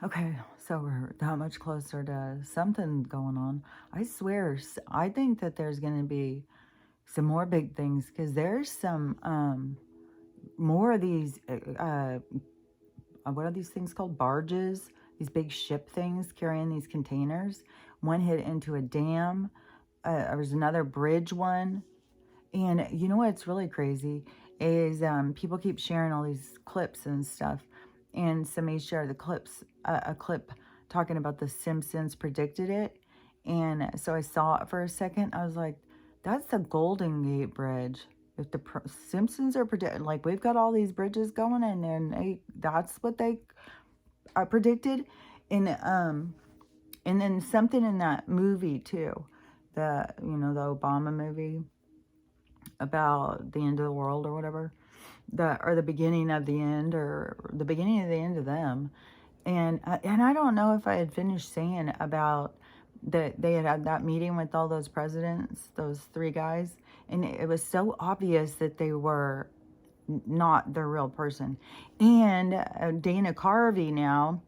Okay, so we're that much closer to something going on. I swear, I think that there's going to be some more big things because there's some more of these. What are these things called? Barges. These big ship things carrying these containers. One hit into a dam. There was another bridge one. And you know what's really crazy is people keep sharing all these clips and stuff. And somebody shared the clips, a clip talking about the Simpsons predicted it. And so I saw it for a second. I was like, that's the Golden Gate Bridge. If the Simpsons are predicting, like we've got all these bridges going, and then that's what they predicted. And and then something in that movie too, the Obama movie about the end of the world or whatever, the beginning of the end, or the beginning of the end of them. And I don't know if I had finished saying about that they had that meeting with all those presidents, those three guys, and it was so obvious that they were not the real person. And Dana Carvey now,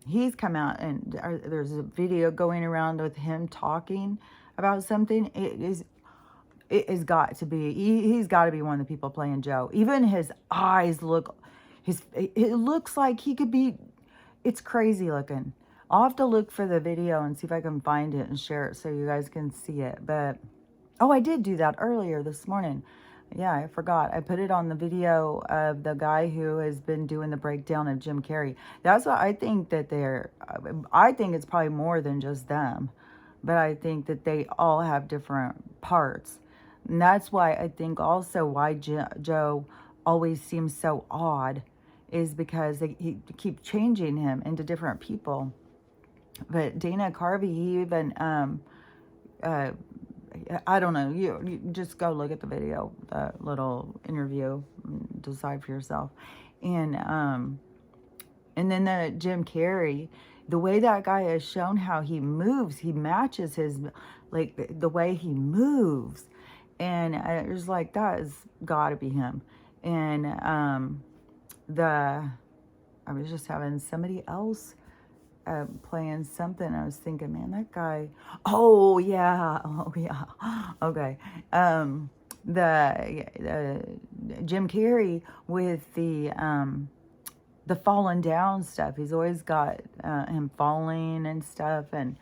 he's come out, and there's a video going around with him talking about something. It has got to be, he's got to be one of the people playing Joe. Even his eyes look, it looks like he could be, it's crazy looking. I'll have to look for the video and see if I can find it and share it so you guys can see it. But, oh, I did do that earlier this morning. Yeah, I forgot. I put it on the video of the guy who has been doing the breakdown of Jim Carrey. That's what I think that I think it's probably more than just them. But I think that they all have different parts. And that's why I think also why Joe always seems so odd is because he keep changing him into different people. But Dana Carvey, he even uh, I don't know. You just go look at the video, the little interview, and decide for yourself. And and then the Jim Carrey, the way that guy has shown how he moves, he matches his, like the way he moves, and it was like that has got to be him. And the I was just having somebody else playing something. I was thinking, man, that guy. Oh yeah, oh yeah. Okay, the Jim Carrey with the falling down stuff. He's always got him falling and stuff, and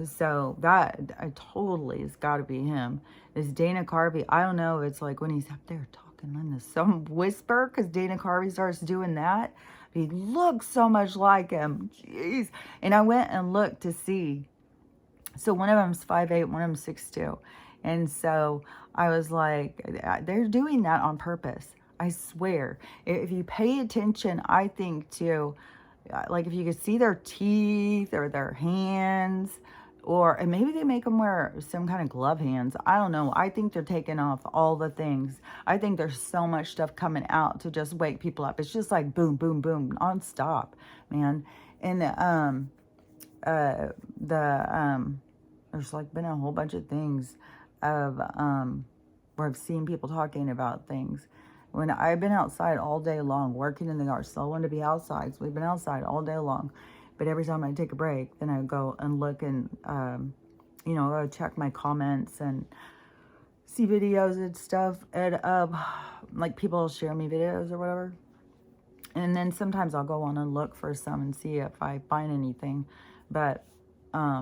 so that I totally has got to be him. This Dana Carvey. I don't know. It's like when he's up there talking in this some whisper because Dana Carvey starts doing that. He looks so much like him. Jeez. And I went and looked to see. So one of them's 5'8", one of them's 6'2". And so I was like, they're doing that on purpose. I swear. If you pay attention, I think too, like if you could see their teeth or their hands, or and maybe they make them wear some kind of glove hands. I don't know. I think they're taking off all the things. I think there's so much stuff coming out to just wake people up. It's just like boom, boom, boom, nonstop, man. And the there's like been a whole bunch of things of where I've seen people talking about things. When I've been outside all day long, working in the yard, still want to be outside. So we've been outside all day long. But every time I take a break, then I go and look and, go check my comments and see videos and stuff. And like people share me videos or whatever. And then sometimes I'll go on and look for some and see if I find anything. But I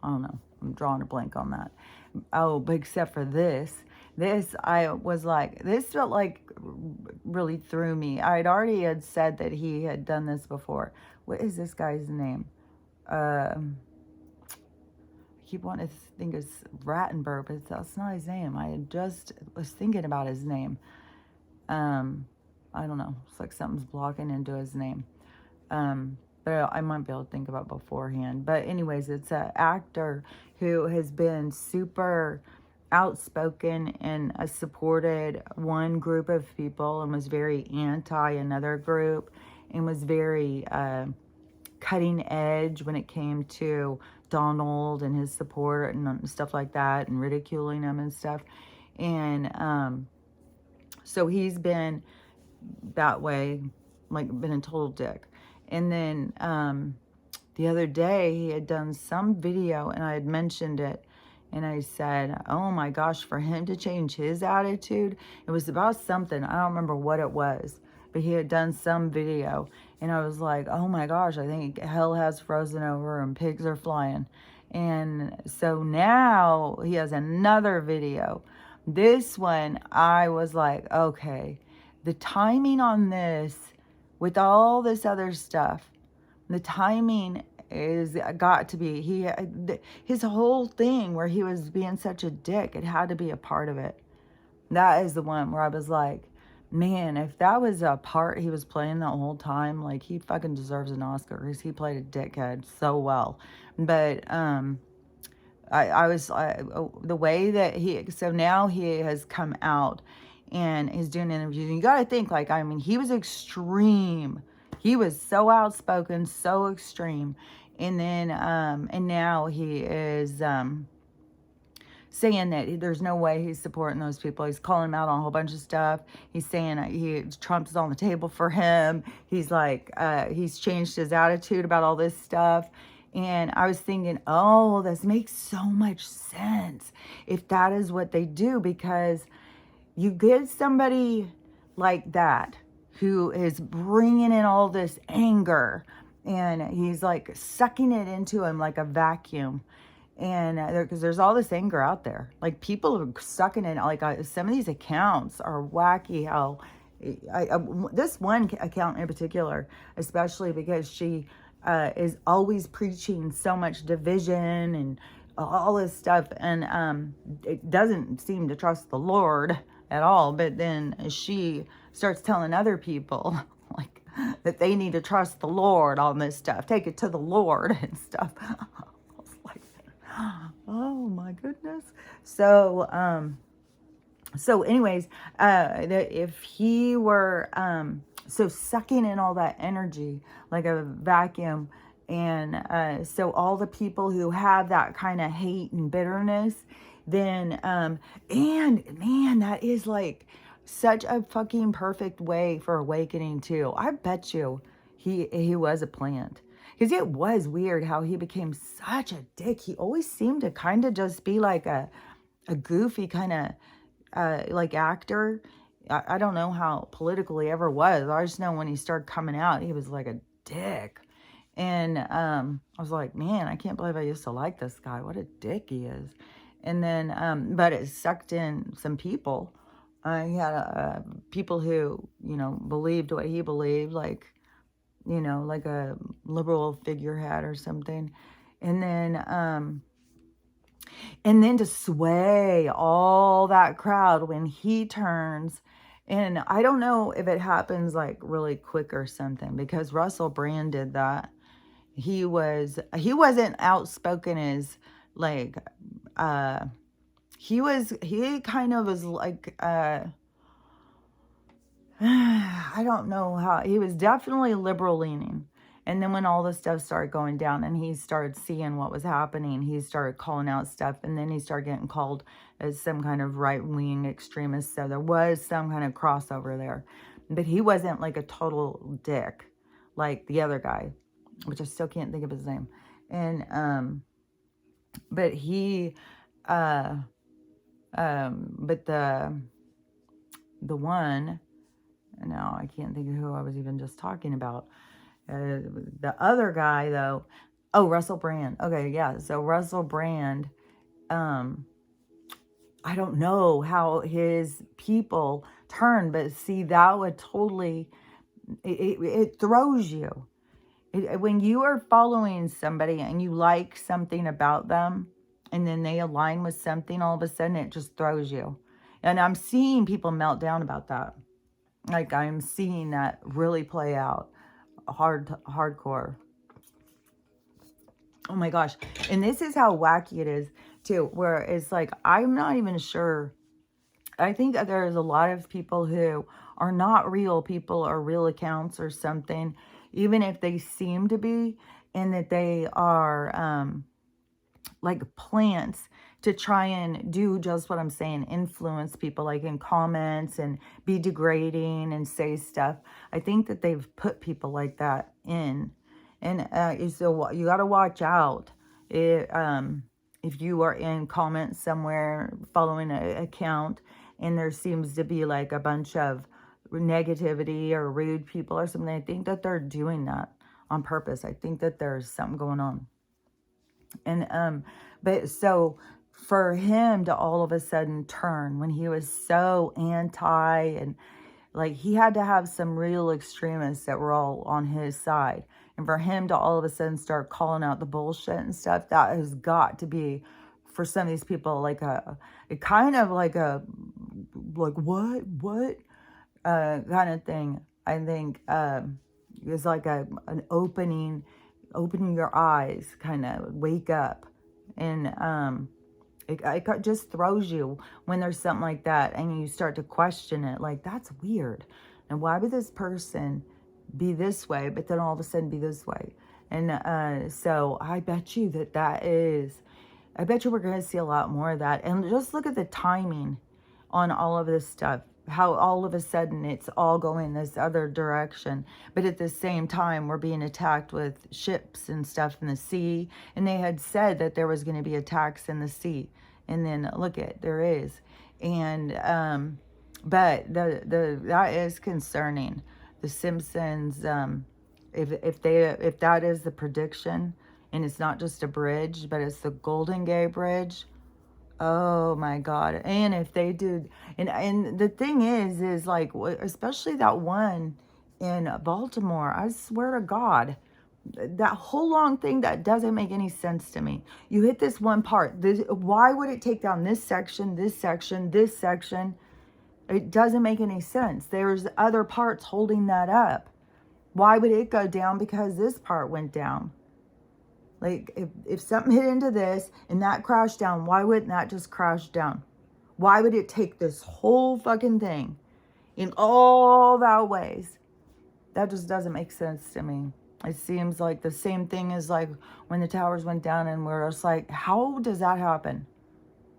don't know. I'm drawing a blank on that. Oh, but except for this, I was like, this felt like really threw me. I'd already had said that he had done this before. What is this guy's name? I keep wanting to think it's Rattenberg, but that's not his name. I had just was thinking about his name. I don't know. It's like something's blocking into his name. But I might be able to think about beforehand. But anyways, it's an actor who has been super outspoken and supported one group of people and was very anti another group, and was very cutting edge when it came to Donald and his support and stuff like that, and ridiculing him and stuff. And so he's been that way, like been a total dick. And then the other day he had done some video and I had mentioned it. And I said, oh my gosh, for him to change his attitude, it was about something. I don't remember what it was, but he had done some video. And I was like, oh my gosh, I think hell has frozen over and pigs are flying. And so now he has another video. This one, I was like, okay, the timing on this with all this other stuff, the timing is got to be, his whole thing where he was being such a dick, it had to be a part of it. That is the one where I was like, man, if that was a part he was playing the whole time, like, he fucking deserves an Oscar because he played a dickhead so well. But I was the way that so now he has come out and is doing interviews. And you got to think, like, I mean, he was extreme. He was so outspoken, so extreme. And then, and now he is, saying that there's no way he's supporting those people. He's calling them out on a whole bunch of stuff. He's saying Trump's on the table for him. He's like, he's changed his attitude about all this stuff. And I was thinking, oh, this makes so much sense if that is what they do, because you get somebody like that who is bringing in all this anger and he's like sucking it into him like a vacuum. And because there's all this anger out there, like people are sucking in, like some of these accounts are wacky. How this one account in particular, especially because she is always preaching so much division and all this stuff, and it doesn't seem to trust the Lord at all. But then she starts telling other people like that they need to trust the Lord on this stuff, take it to the Lord and stuff. Oh my goodness. So anyways, if he were so sucking in all that energy like a vacuum, and so all the people who have that kind of hate and bitterness, then and man, that is like such a fucking perfect way for awakening too. I bet you he was a plant. Because it was weird how he became such a dick. He always seemed to kind of just be like a goofy kind of like actor. I don't know how political he ever was. I just know when he started coming out, he was like a dick. And I was like, man, I can't believe I used to like this guy. What a dick he is. And then, but it sucked in some people. He had people who, believed what he believed, like, like a liberal figurehead or something. And then to sway all that crowd when he turns, and I don't know if it happens like really quick or something, because Russell Brand did that. He wasn't outspoken as like, he kind of was like, I don't know how, he was definitely liberal leaning. And then when all this stuff started going down and he started seeing what was happening, he started calling out stuff, and then he started getting called as some kind of right-wing extremist. So there was some kind of crossover there. But he wasn't like a total dick like the other guy, which I still can't think of his name. And but he but the one, now I can't think of who I was even just talking about. The other guy, though, oh, Russell Brand. Okay, yeah, so Russell Brand, I don't know how his people turn, but see, that would totally, it throws you. When you are following somebody and you like something about them, and then they align with something, all of a sudden it just throws you. And I'm seeing people melt down about that. Like, I'm seeing that really play out hardcore. Oh my gosh. And this is how wacky it is too, where it's like, I'm not even sure. I think that there's a lot of people who are not real people or real accounts or something, even if they seem to be, and that they are like plants to try and do just what I'm saying, influence people, like in comments and be degrading and say stuff. I think that they've put people like that in. And so you got to watch out. If you are in comments somewhere following an account and there seems to be like a bunch of negativity or rude people or something, I think that they're doing that on purpose. I think that there's something going on. And but so for him to all of a sudden turn when he was so anti, and like he had to have some real extremists that were all on his side. And for him to all of a sudden start calling out the bullshit and stuff, that has got to be, for some of these people, like a kind of like what kind of thing. I think is like an opening your eyes, kind of wake up. And it just throws you when there's something like that and you start to question it, like, that's weird. And why would this person be this way, but then all of a sudden be this way? And so I bet you I bet you we're going to see a lot more of that. And just look at the timing on all of this stuff, how all of a sudden it's all going this other direction. But at the same time, we're being attacked with ships and stuff in the sea. And they had said that there was going to be attacks in the sea. And then look there is. And, but that is concerning. The Simpsons, if that is the prediction, and it's not just a bridge, but it's the Golden Gate Bridge. Oh my God. And if they do, and the thing is like, especially that one in Baltimore, I swear to God, that whole long thing, that doesn't make any sense to me. You hit this one part. Why would it take down this section, this section, this section? It doesn't make any sense. There's other parts holding that up. Why would it go down because this part went down? Like, if something hit into this and that crashed down, why wouldn't that just crash down? Why would it take this whole fucking thing in all that ways? That just doesn't make sense to me. It seems like the same thing as like when the towers went down and we're just like, how does that happen?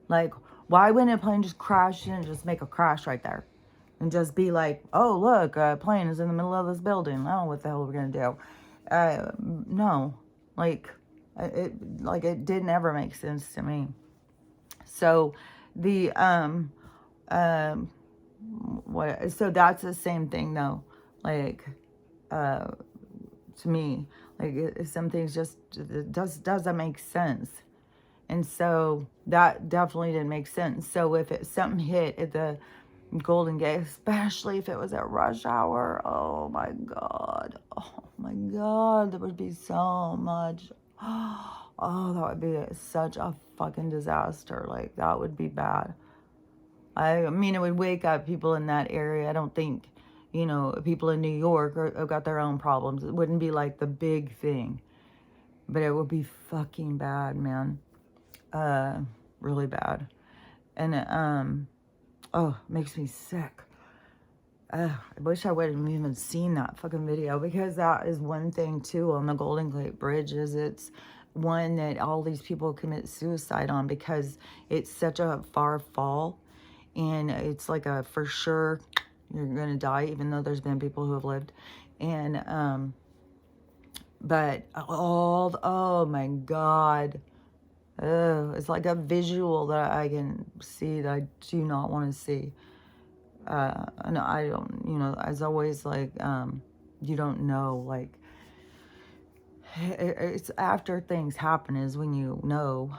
Like, why wouldn't a plane just crash and just make a crash right there? And just be like, oh, look, a plane is in the middle of this building. Oh, what the hell are we going to do? No. It didn't ever make sense to me. So so that's the same thing though. Like, to me, like some things just doesn't make sense. And so that definitely didn't make sense. So if something hit at the Golden Gate, especially if it was at rush hour, oh my God, there would be so much. Oh, that would be such a fucking disaster. Like, that would be bad. I mean, it would wake up people in that area. I don't think, people in New York have got their own problems. It wouldn't be like the big thing. But it would be fucking bad, man. Really bad. And, it makes me sick. I wish I would have even seen that fucking video, because that is one thing too on the Golden Gate Bridge, is it's one that all these people commit suicide on because it's such a far fall, and it's like a for sure you're gonna die, even though there's been people who have lived. And but oh my God, it's like a visual that I can see that I do not want to see. And I don't, as always, like, you don't know, like, it's after things happen is when you know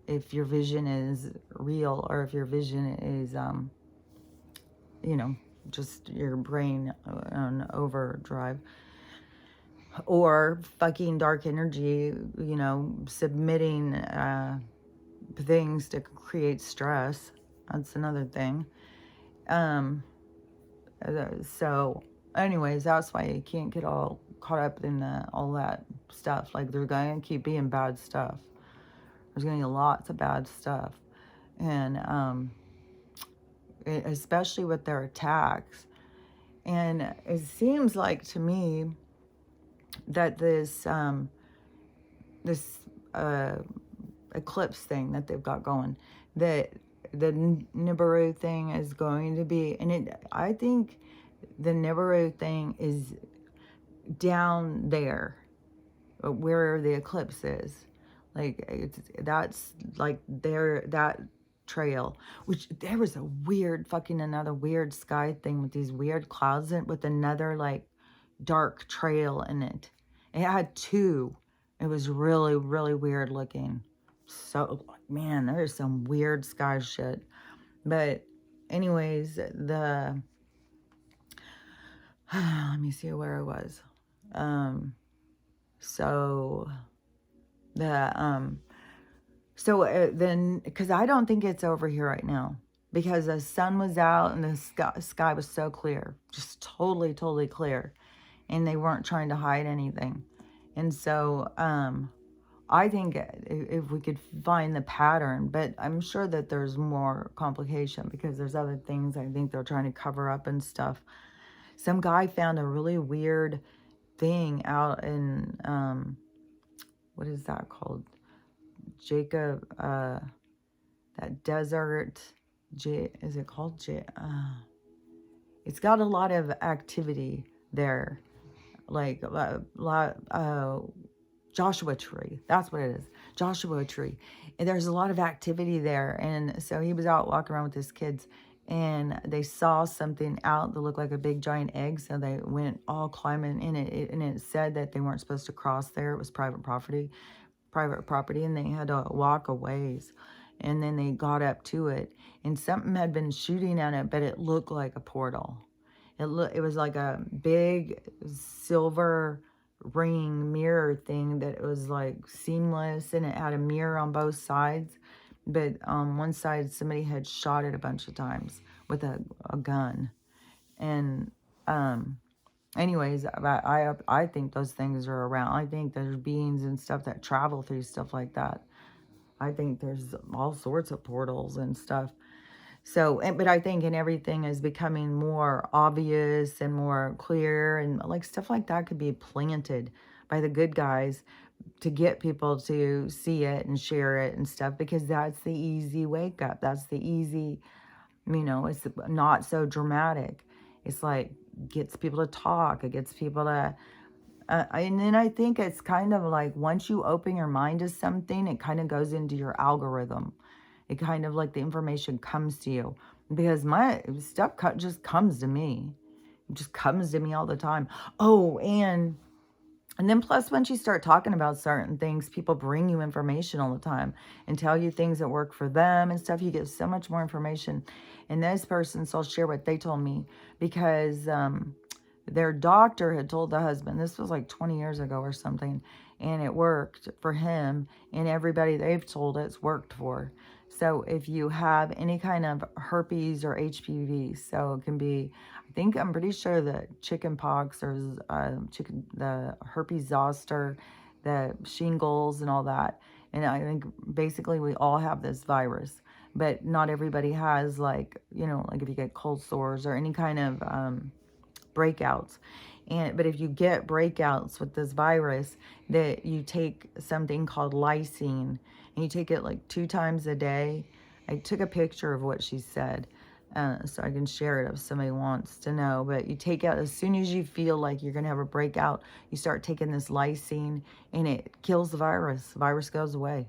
if your vision is real or if your vision is, just your brain on overdrive, or fucking dark energy, submitting, things to create stress. That's another thing. So anyways, that's why you can't get all caught up in all that stuff. Like, there's going to keep being bad stuff. There's going to be lots of bad stuff. And especially with their attacks. And it seems like to me that this eclipse thing that they've got going, that the Nibiru thing is going to be, and I think the Nibiru thing is down there, where the eclipse is. Like that's like there, that trail, which there was a weird fucking another weird sky thing with these weird clouds in, with another like dark trail in it. It had two. It was really, really weird looking. So, man, there's some weird sky shit. But anyways, let me see where I was. So the then, because I don't think it's over here right now, because the sun was out and the sky was so clear, just totally, totally clear, and they weren't trying to hide anything. And so I think if we could find the pattern, but I'm sure that there's more complication because there's other things I think they're trying to cover up and stuff. Some guy found a really weird thing out in, what is that called? Jacob, that desert, is it called it's got a lot of activity there, like Joshua Tree. That's what it is. Joshua Tree. And there's a lot of activity there. And so he was out walking around with his kids and they saw something out that looked like a big giant egg. So they went all climbing in it. And it said that they weren't supposed to cross there. It was private property. And they had to walk a ways. And then they got up to it. And something had been shooting at it, but it looked like a portal. It was like a big silver ring mirror thing that was like seamless, and it had a mirror on both sides, but on one side somebody had shot it a bunch of times with a gun. And anyways, I think those things are around. I think there's beings and stuff that travel through stuff like that. I think there's all sorts of portals and stuff. So, but I think everything is becoming more obvious and more clear, and like stuff like that could be planted by the good guys to get people to see it and share it and stuff, because that's the easy wake up. That's the easy, it's not so dramatic. It's like gets people to talk. It gets people to, and then I think it's kind of like once you open your mind to something, it kind of goes into your algorithm. It kind of like the information comes to you, because my stuff just comes to me. It just comes to me all the time. Oh, and then plus once you start talking about certain things, people bring you information all the time and tell you things that work for them and stuff. You get so much more information. And this person, so I'll share what they told me, because their doctor had told the husband, this was like 20 years ago or something, and it worked for him, and everybody they've told it's worked for. So if you have any kind of herpes or HPV, so it can be, I'm pretty sure that chicken pox or the herpes zoster, the shingles and all that. And I think basically we all have this virus, but not everybody has like if you get cold sores or any kind of breakouts. But if you get breakouts with this virus, that you take something called lysine, and you take it like 2 times a day. I took a picture of what she said, so I can share it if somebody wants to know. But you take it as soon as you feel like you're going to have a breakout, you start taking this lysine, and it kills the virus. The virus goes away,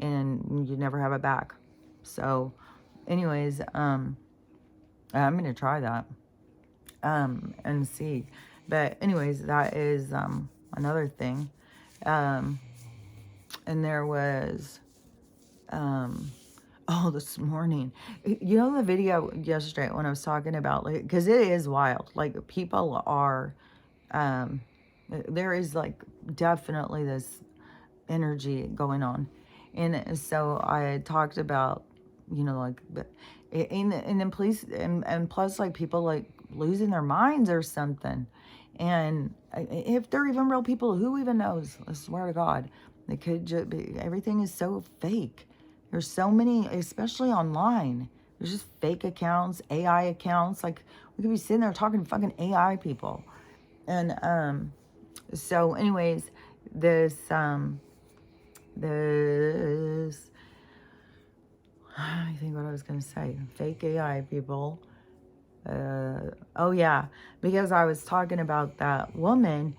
and you never have it back. So anyways, I'm going to try that and see. But anyways, that is another thing. And there was this morning, the video yesterday when I was talking about, like, because it is wild, like people are there is like definitely this energy going on. And so I had talked about, like, and then police, and plus like people like losing their minds or something. And if they're even real people, who even knows? I swear to God, they could just be, everything is so fake. There's so many, especially online. There's just fake accounts, AI accounts. Like, we could be sitting there talking to fucking AI people. And so anyways, this I think what I was going to say, fake AI people. Oh yeah, because I was talking about that woman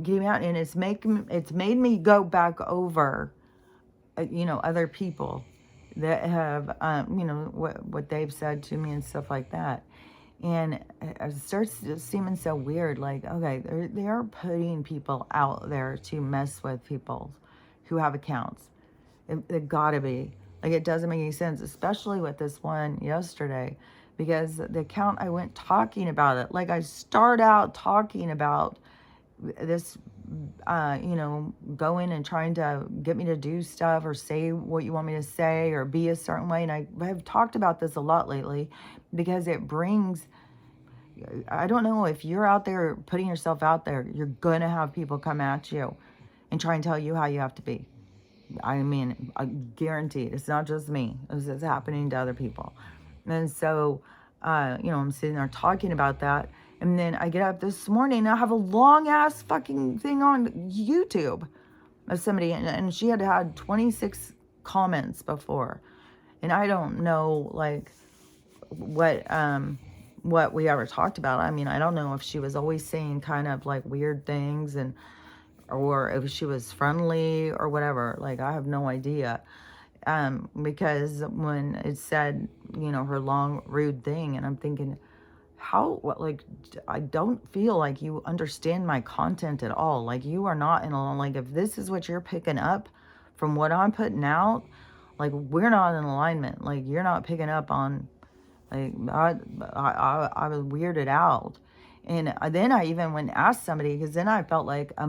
getting out, and it's made me go back over, other people that have, what they've said to me and stuff like that. And it starts seeming so weird. Like, okay, they are putting people out there to mess with people who have accounts. It gotta be. Like, it doesn't make any sense, especially with this one yesterday, because the account I went talking about it. Like, I start out talking about this, going and trying to get me to do stuff or say what you want me to say or be a certain way. And I have talked about this a lot lately because it brings, I don't know, if you're out there putting yourself out there, you're going to have people come at you and try and tell you how you have to be. I mean, I guarantee it. It's not just me. It's happening to other people. And so, I'm sitting there talking about that. And then I get up this morning and I have a long ass fucking thing on YouTube of somebody. And she had had 26 comments before. And I don't know, like, what we ever talked about. I mean, I don't know if she was always saying kind of like weird things, and or if she was friendly or whatever. Like, I have no idea. Because when it said, her long, rude thing, and I'm thinking, like, I don't feel like you understand my content at all. Like, you are not in a, like, if this is what you're picking up from what I'm putting out, like, we're not in alignment. Like, you're not picking up on, like, I was weirded out. And then I even went and asked somebody, because then I felt like it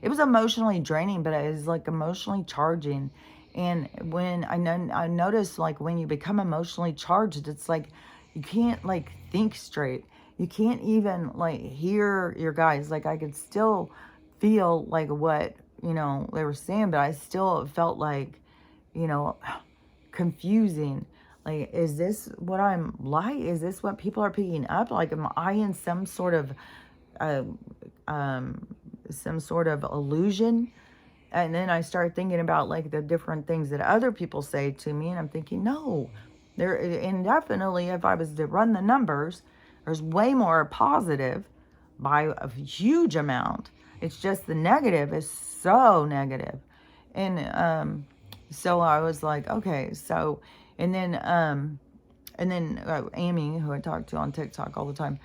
was emotionally draining, but it was like emotionally charging. And when I noticed, like, when you become emotionally charged, it's like you can't, like, think straight. You can't even, like, hear your guys. Like, I could still feel like what, they were saying, but I still felt like, you know, confusing. Like, is this what I'm like? Is this what people are picking up? Like, am I in uh, some sort of illusion? And then I start thinking about, like, the different things that other people say to me, and I'm thinking, no, there, and definitely if I was to run the numbers, there's way more positive by a huge amount. It's just the negative is so negative. And so I was like, okay, so, and then Amy, who I talk to on TikTok all the time,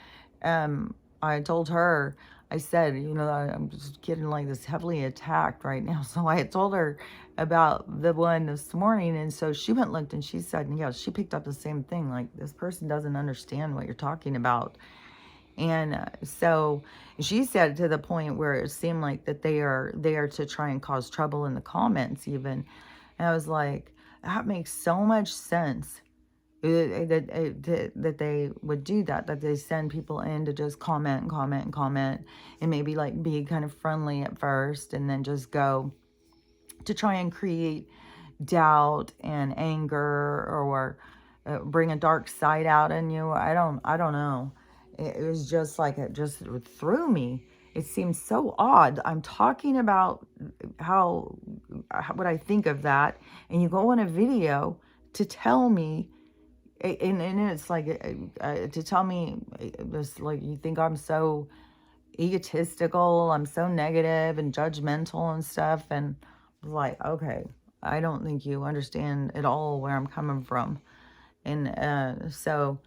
I told her, I said, I'm just getting, like, this heavily attacked right now. So I had told her about the one this morning. And so she went and looked, and she said, yeah, she picked up the same thing. Like, this person doesn't understand what you're talking about. And so she said, to the point where it seemed like that they are there to try and cause trouble in the comments even. And I was like, that makes so much sense. That they would do that they send people in to just comment and comment and comment, and maybe, like, be kind of friendly at first, and then just go to try and create doubt and anger, or bring a dark side out in you. I don't know. It was just like, it just threw me. It seems so odd. I'm talking about what I think of that, and you go on a video to tell me, and it's like, to tell me this, like, you think I'm so egotistical, I'm so negative and judgmental and stuff. And I was like, okay, I don't think you understand at all where I'm coming from. And so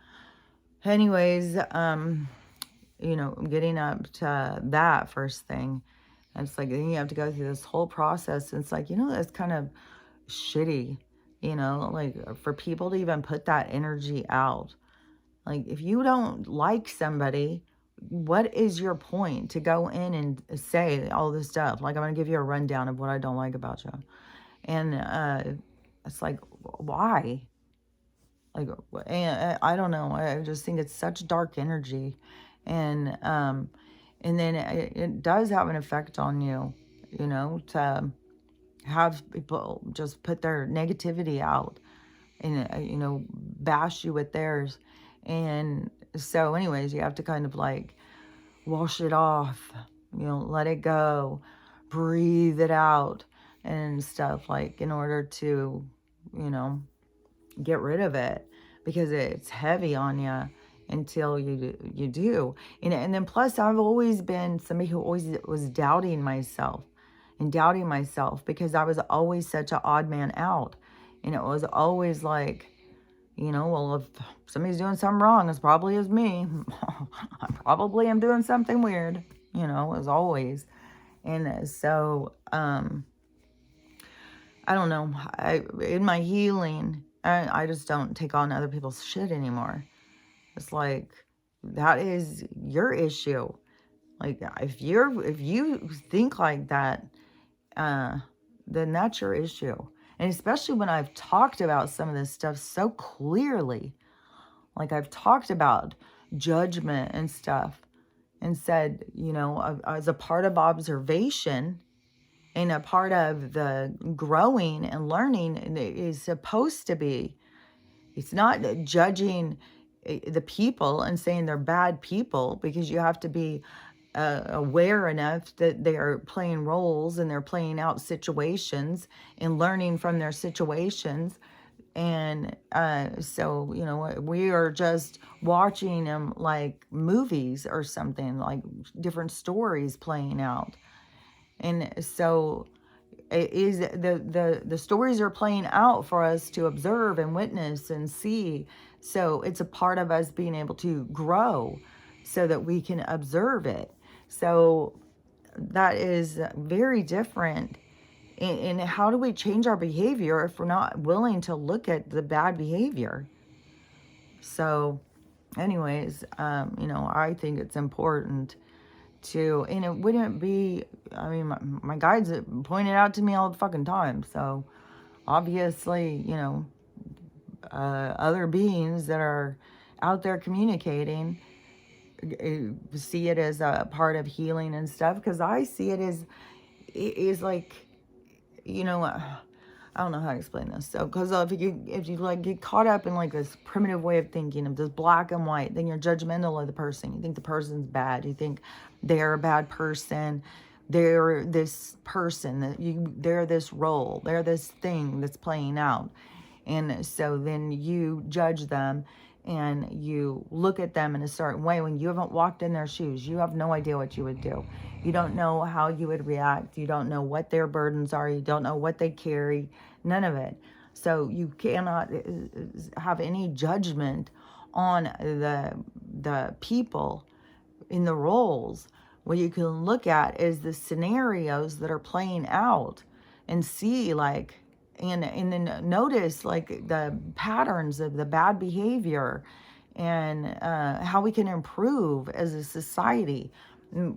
anyways, getting up to that first thing, and it's like, then you have to go through this whole process. And it's like, that's kind of shitty, like, for people to even put that energy out. Like, if you don't like somebody, what is your point to go in and say all this stuff? Like, I'm going to give you a rundown of what I don't like about you. And it's like, why? Like, and I don't know. I just think it's such dark energy. And then it does have an effect on you, to have people just put their negativity out, and bash you with theirs. And so anyways, you have to kind of, like, wash it off, let it go, breathe it out and stuff, like, in order to get rid of it, because it's heavy on you. until you do. And then plus I've always been somebody who always was doubting myself and doubting myself because I was always such an odd man out. And it was always like, well, if somebody's doing something wrong, it's probably is me. I probably am doing something weird, as always. And so, I don't know. In my healing, I just don't take on other people's shit anymore. It's like, that is your issue. Like, if you think like that, then that's your issue. And especially when I've talked about some of this stuff so clearly, like I've talked about judgment and stuff and said, as a part of observation and a part of the growing and learning is supposed to be, it's not judging the people and saying they're bad people, because you have to be aware enough that they are playing roles and they're playing out situations and learning from their situations. And so, we are just watching them like movies or something, like different stories playing out. And so it is the stories are playing out for us to observe and witness and see. So it's a part of us being able to grow so that we can observe it. So that is very different. And how do we change our behavior if we're not willing to look at the bad behavior? So anyways, I think it's important to, and it wouldn't be, I mean, my guides pointed out to me all the fucking time. So obviously, other beings that are out there communicating see it as a part of healing and stuff, because I see it as, it is like, I don't know how to explain this. So, because if you like get caught up in like this primitive way of thinking of this black and white, then you're judgmental of the person. You think the person's bad. You think they're a bad person. They're this person they're this role. They're this thing that's playing out. And so then you judge them and you look at them in a certain way when you haven't walked in their shoes. You have no idea what you would do. You don't know how you would react. You don't know what their burdens are. You don't know what they carry. None of it. So you cannot have any judgment on the people in the roles. What you can look at is the scenarios that are playing out and see, like, and then notice like the patterns of the bad behavior and how we can improve as a society,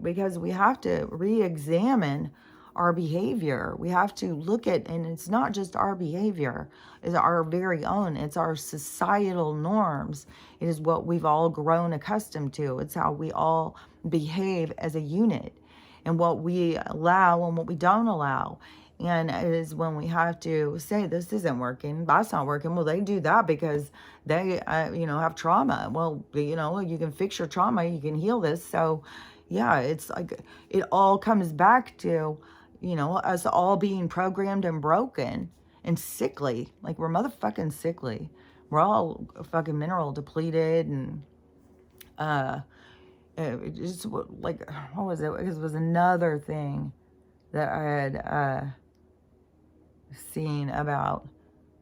because we have to re-examine our behavior. We have to look at, and it's not just our behavior, it's our very own, it's our societal norms. It is what we've all grown accustomed to. It's how we all behave as a unit, and what we allow and what we don't allow. And it is when we have to say, this isn't working, that's not working. Well, they do that because they, have trauma. Well, you can fix your trauma, you can heal this. So, yeah, it's like it all comes back to, us all being programmed and broken and sickly. Like, we're motherfucking sickly. We're all fucking mineral depleted and, it just like, what was it? Because it was another thing that I had, seen about.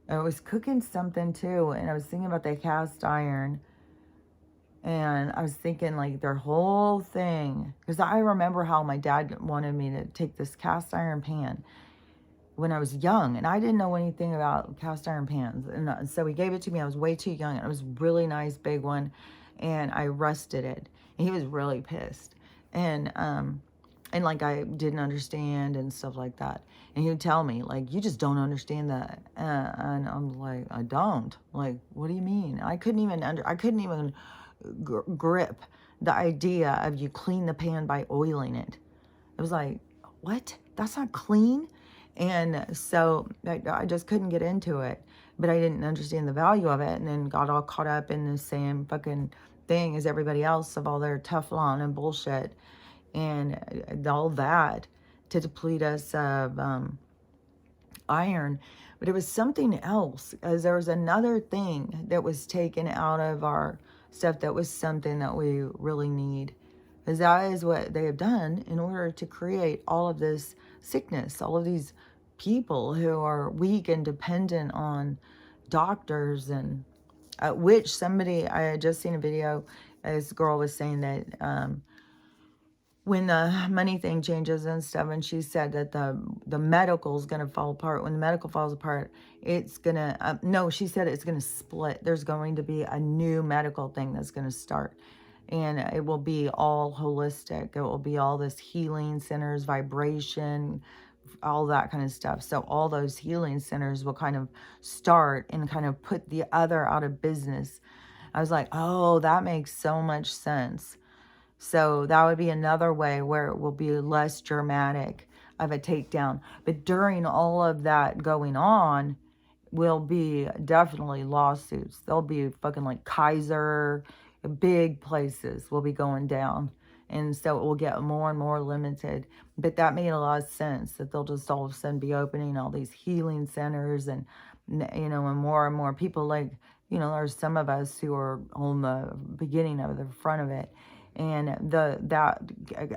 I was cooking something too, and I was thinking about the cast iron, and I was thinking like their whole thing, because I remember how my dad wanted me to take this cast iron pan when I was young, and I didn't know anything about cast iron pans, and so he gave it to me. I was way too young, and it was a really nice big one, and I rusted it, and he was really pissed, and like I didn't understand and stuff like that. And he would tell me, like, you just don't understand that. And I'm like, I don't. Like, what do you mean? I couldn't even grip the idea of you clean the pan by oiling it. It was like, what? That's not clean? And so I just couldn't get into it. But I didn't understand the value of it, and then got all caught up in the same fucking thing as everybody else of all their Teflon and bullshit. And all that to deplete us of iron. But it was something else, as there was another thing that was taken out of our stuff that was something that we really need. Because that is what they have done in order to create all of this sickness, all of these people who are weak and dependent on doctors. And which somebody, I had just seen a video, this girl was saying that when the money thing changes and stuff, and she said that the medical is going to fall apart. When the medical falls apart, it's going to, no, she said it's going to split. There's going to be a new medical thing that's going to start. And it will be all holistic. It will be all this healing centers, vibration, all that kind of stuff. So all those healing centers will kind of start and kind of put the other out of business. I was like, oh, that makes so much sense. So that would be another way where it will be less dramatic of a takedown. But during all of that going on, will be definitely lawsuits. There'll be fucking like Kaiser, big places will be going down. And so it will get more and more limited. But that made a lot of sense that they'll just all of a sudden be opening all these healing centers and, you know, and more people like, you know, there's some of us who are on the beginning of the front of it. And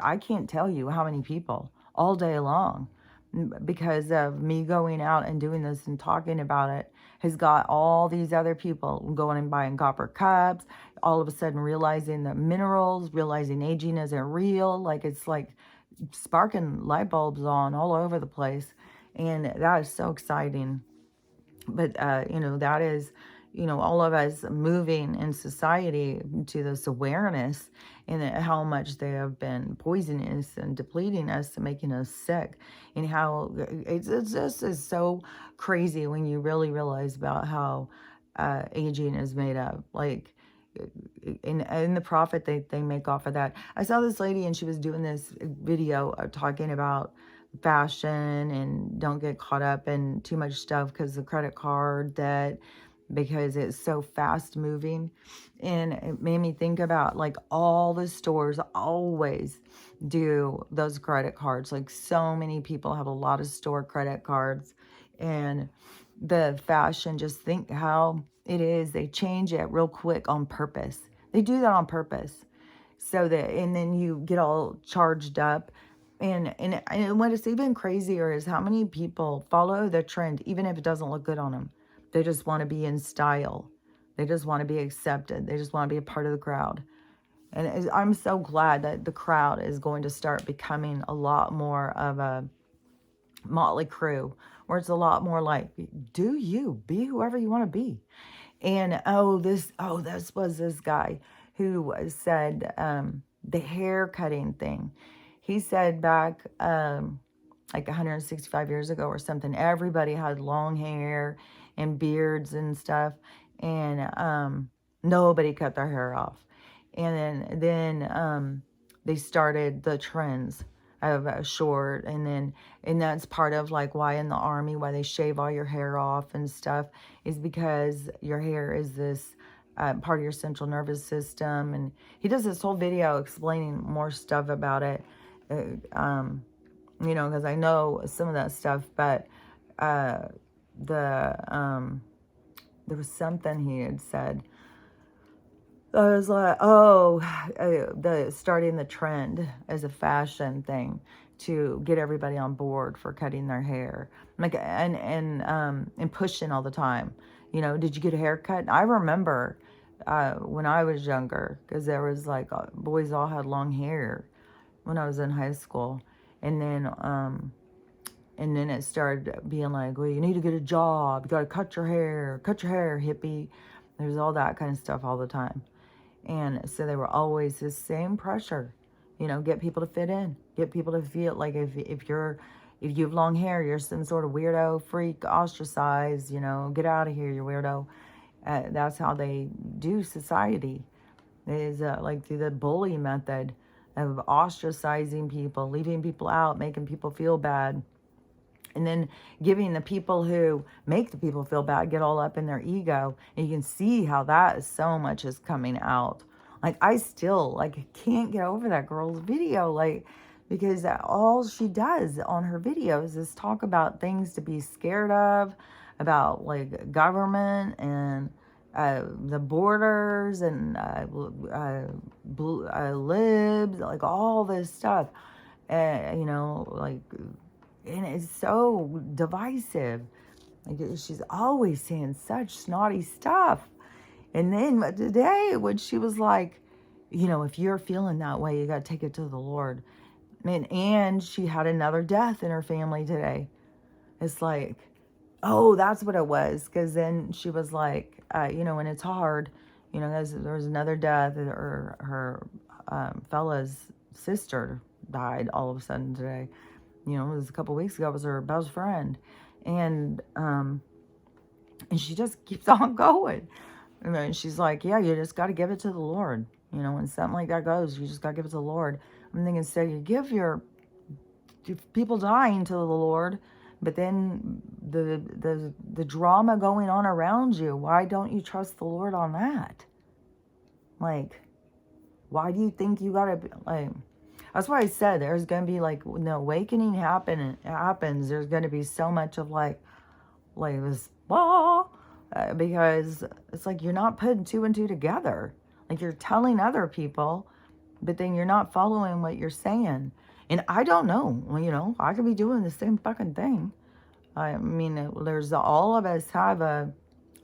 I can't tell you how many people all day long, because of me going out and doing this and talking about it, has got all these other people going and buying copper cups, all of a sudden realizing the minerals, realizing aging isn't real. Like, it's like sparking light bulbs on all over the place. And that is so exciting. But, you know, that is, you know, all of us moving in society to this awareness and how much they have been poisonous and depleting us and making us sick, and how it's just is so crazy when you really realize about how aging is made up. Like, in the profit they make off of that. I saw this lady and she was doing this video talking about fashion and don't get caught up in too much stuff because the credit card debt, because it's so fast moving. And it made me think about, like, all the stores always do those credit cards. Like, so many people have a lot of store credit cards. And the fashion, just think how it is. They change it real quick on purpose. They do that on purpose. So that, and then you get all charged up. And what is even crazier is how many people follow the trend, even if it doesn't look good on them. They just want to be in style. They just want to be accepted. They just want to be a part of the crowd. And I'm so glad that the crowd is going to start becoming a lot more of a motley crew, where it's a lot more like, do you be whoever you want to be. And this was this guy who said the hair cutting thing. He said back like 165 years ago or something, everybody had long hair and beards and stuff, and nobody cut their hair off. And then they started the trends of short, and that's part of like why in the army, why they shave all your hair off and stuff, is because your hair is this part of your central nervous system. And he does this whole video explaining more stuff about it, you know, because I know some of that stuff. But there was something he had said. I was like, starting the trend as a fashion thing to get everybody on board for cutting their hair, like, and pushing all the time. You know, did you get a haircut? I remember when I was younger, because there was like boys all had long hair when I was in high school, and then it started being like, well, you need to get a job, you got to cut your hair, hippie. There's all that kind of stuff all the time. And so they were always the same pressure, you know, get people to fit in, get people to feel like if you have long hair, you're some sort of weirdo, freak, ostracized, you know, get out of here, you weirdo. That's how they do society, is like through the bully method of ostracizing people, leaving people out, making people feel bad. And then giving the people who make the people feel bad get all up in their ego. And you can see how that is so much is coming out. Like, I still, like, can't get over that girl's video. Like, because all she does on her videos is talk about things to be scared of, about, like, government and the borders and libs, like all this stuff, you know, like, and it's so divisive. Like she's always saying such snotty stuff. And then today, when she was like, you know, if you're feeling that way, you got to take it to the Lord. And she had another death in her family today. It's like, oh, that's what it was. Because then she was like, you know, and it's hard, you know, there was another death, or her fella's sister died all of a sudden today. You know, it was a couple weeks ago. It was her best friend. And she just keeps on going. And she's like, yeah, you just got to give it to the Lord. You know, when something like that goes, you just got to give it to the Lord. I'm thinking, so you give your people dying to the Lord, but then the drama going on around you, why don't you trust the Lord on that? Like, why do you think you got to, like, that's why I said there's going to be, like, when the awakening happens, there's going to be so much of, like this, because it's like you're not putting two and two together. Like, you're telling other people, but then you're not following what you're saying. And I don't know, you know, I could be doing the same fucking thing. I mean, there's all of us have a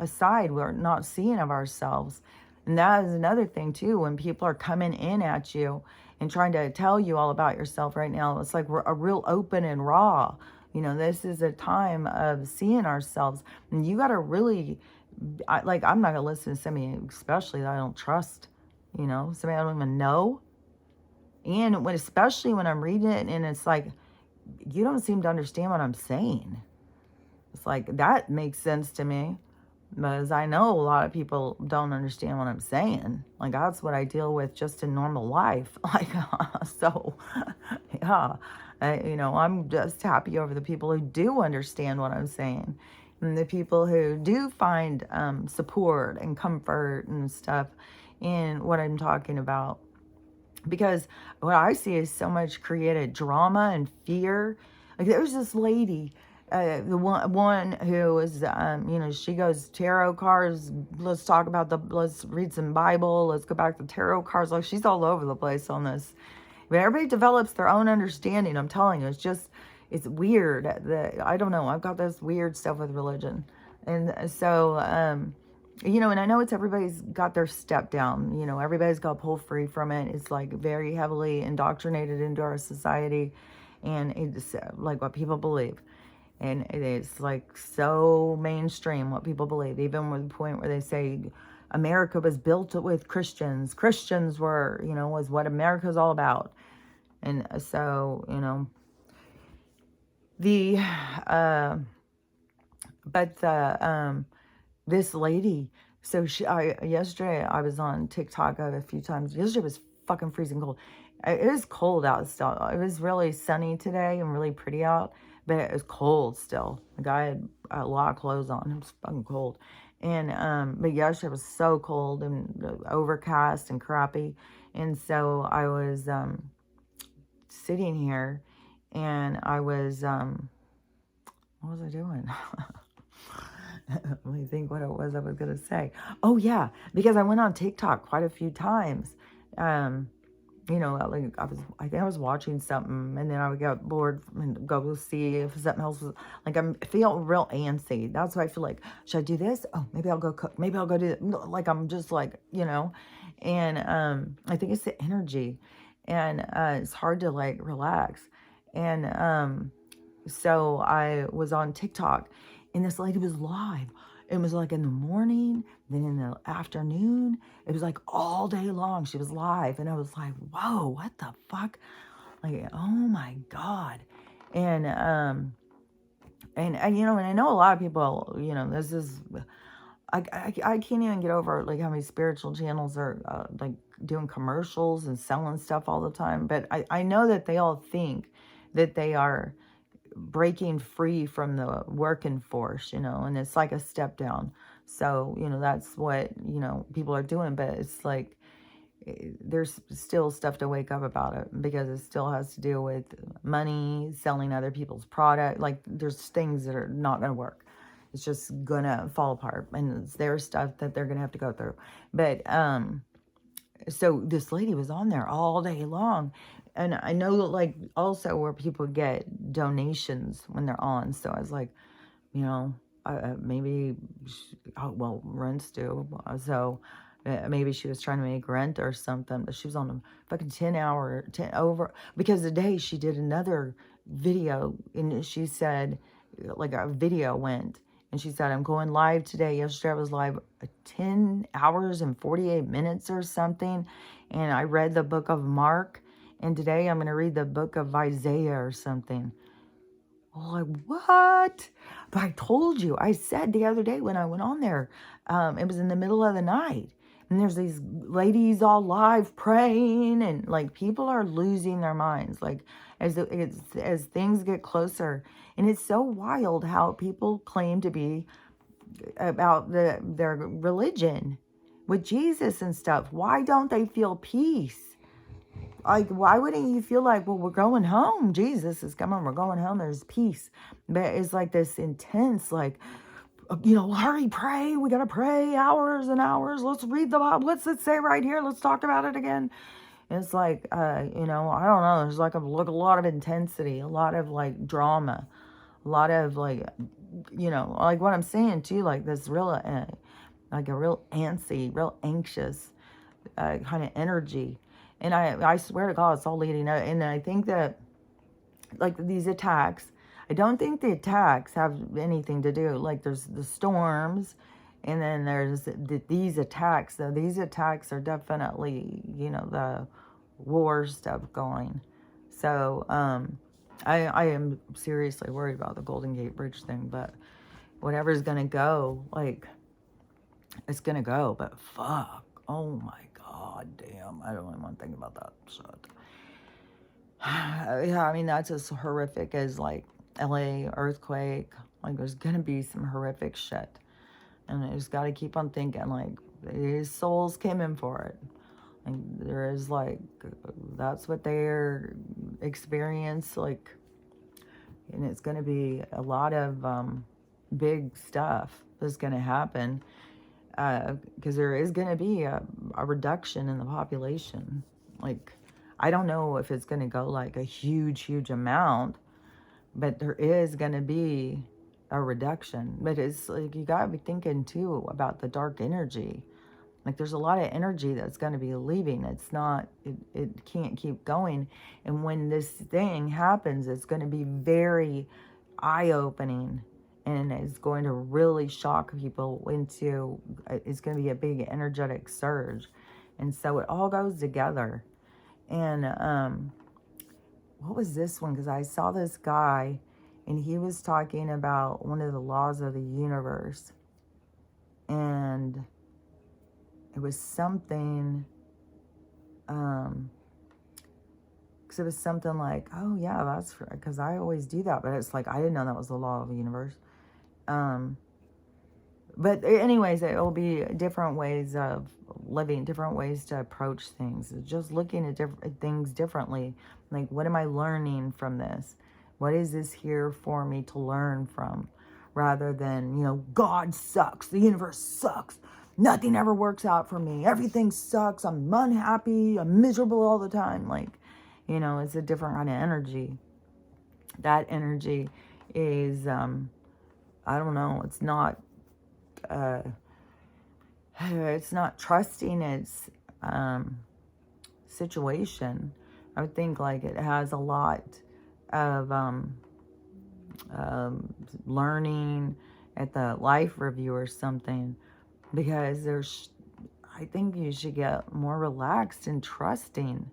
side we're not seeing of ourselves. And that is another thing too, when people are coming in at you and trying to tell you all about yourself right now. It's like we're a real open and raw. You know, this is a time of seeing ourselves. And you got to really, I'm not going to listen to somebody, especially that I don't trust, you know, somebody I don't even know. And especially when I'm reading it and it's like, you don't seem to understand what I'm saying. It's like, that makes sense to me. Because I know a lot of people don't understand what I'm saying. Like, that's what I deal with just in normal life. Like, so, yeah. You know, I'm just happy over the people who do understand what I'm saying. And the people who do find support and comfort and stuff in what I'm talking about. Because what I see is so much created drama and fear. Like, there's this lady, the one who is, you know, she goes, tarot cards, let's read some Bible, let's go back to tarot cards. Like, she's all over the place on this. But everybody develops their own understanding. I'm telling you, it's weird. I don't know. I've got this weird stuff with religion. And so, you know, and I know everybody's got their step down, you know, everybody's got pulled free from it. It's like very heavily indoctrinated into our society, and it's like what people believe. And it's like so mainstream what people believe, even with the point where they say America was built with Christians. Christians were, you know, was what America's all about. And so, you know, this lady, so yesterday I was on TikTok a few times. Yesterday was fucking freezing cold. It is cold out still. It was really sunny today and really pretty out, but it was cold still. The guy had a lot of clothes on. It was fucking cold. And, but yesterday was so cold and overcast and crappy. And so I was, sitting here and I was, what was I doing? Let me think what it was I was going to say. Oh, yeah, because I went on TikTok quite a few times. You know, like I think I was watching something, and then I would get bored and go see if something else was, like, I feel real antsy. That's why I feel like, should I do this? Oh, maybe I'll go cook. Maybe I'll go do it. Like, I'm just like, you know, and I think it's the energy, and it's hard to, like, relax. And so I was on TikTok, and this lady was live. It was like in the morning, then in the afternoon. It was like all day long. She was live. And I was like, whoa, what the fuck? Like, oh my God. And you know, and I know a lot of people, you know, this is, I can't even get over, like, how many spiritual channels are like doing commercials and selling stuff all the time. But I know that they all think that they are breaking free from the working force, you know, and it's like a step down. So, you know, that's what, you know, people are doing, but it's like, there's still stuff to wake up about it, because it still has to do with money, selling other people's product. Like, there's things that are not going to work. it's just gonna fall apart, and it's their stuff that they're gonna have to go through. But so this lady was on there all day long, and I know like also where people get donations when they're on. So I was like, you know, maybe, oh, well, rents do. So maybe she was trying to make rent or something, but she was on a fucking 10-hour, 10 over, because today she did another video, and she said, like a video went, and she said, I'm going live today. Yesterday I was live 10 hours and 48 minutes or something, and I read the book of Mark, and today I'm going to read the book of Isaiah or something. Like, what? But I told you, I said the other day when I went on there, it was in the middle of the night. And there's these ladies all live praying, and like people are losing their minds. Like as things get closer, and it's so wild how people claim to be about their religion with Jesus and stuff. Why don't they feel peace? Like, why wouldn't you feel like, well, we're going home. Jesus is coming. We're going home. There's peace. But it's like this intense, like, hurry, pray. We got to pray hours and hours. Let's read the Bible. What's it say right here? Let's talk about it again. And it's like, I don't know. There's like a lot of intensity, a lot of like drama, a lot of like, like what I'm saying too, like this real, like a real antsy, real anxious kind of energy. And I swear to God, it's all leading up. And I think that, like, these attacks, I don't think the attacks have anything to do. Like, there's the storms, and then there's these attacks. So these attacks are definitely, the war stuff going. So, I am seriously worried about the Golden Gate Bridge thing. But whatever's going to go, like, it's going to go. But fuck. Oh, my God damn. I don't even want to think about that shit. Yeah, I mean, that's as horrific as, like, LA earthquake. Like, there's going to be some horrific shit. And I just got to keep on thinking, like, these souls came in for it. Like, there is, like, that's what they're experience, like, and it's going to be a lot of big stuff that's going to happen. Because there is going to be a reduction in the population. Like, I don't know if it's going to go like a huge amount, but there is going to be a reduction. But it's like, you got to be thinking too about the dark energy. Like, there's a lot of energy that's going to be leaving. It's not, it can't keep going. And when this thing happens, it's going to be very eye-opening. And it's going to really shock people into, it's going to be a big energetic surge. And so it all goes together. And what was this one? Because I saw this guy, and he was talking about one of the laws of the universe. And it was something, because it was something like, oh yeah, that's, because I always do that. But it's like, I didn't know that was the law of the universe. But anyways, it will be different ways of living, different ways to approach things, just looking at things differently. Like, what am I learning from this? What is this here for me to learn from? Rather than, God sucks, the universe sucks, nothing ever works out for me, everything sucks, I'm unhappy, I'm miserable all the time. Like, it's a different kind of energy. That energy is, I don't know, it's not trusting its situation. I would think like it has a lot of learning at the life review or something, because I think you should get more relaxed and trusting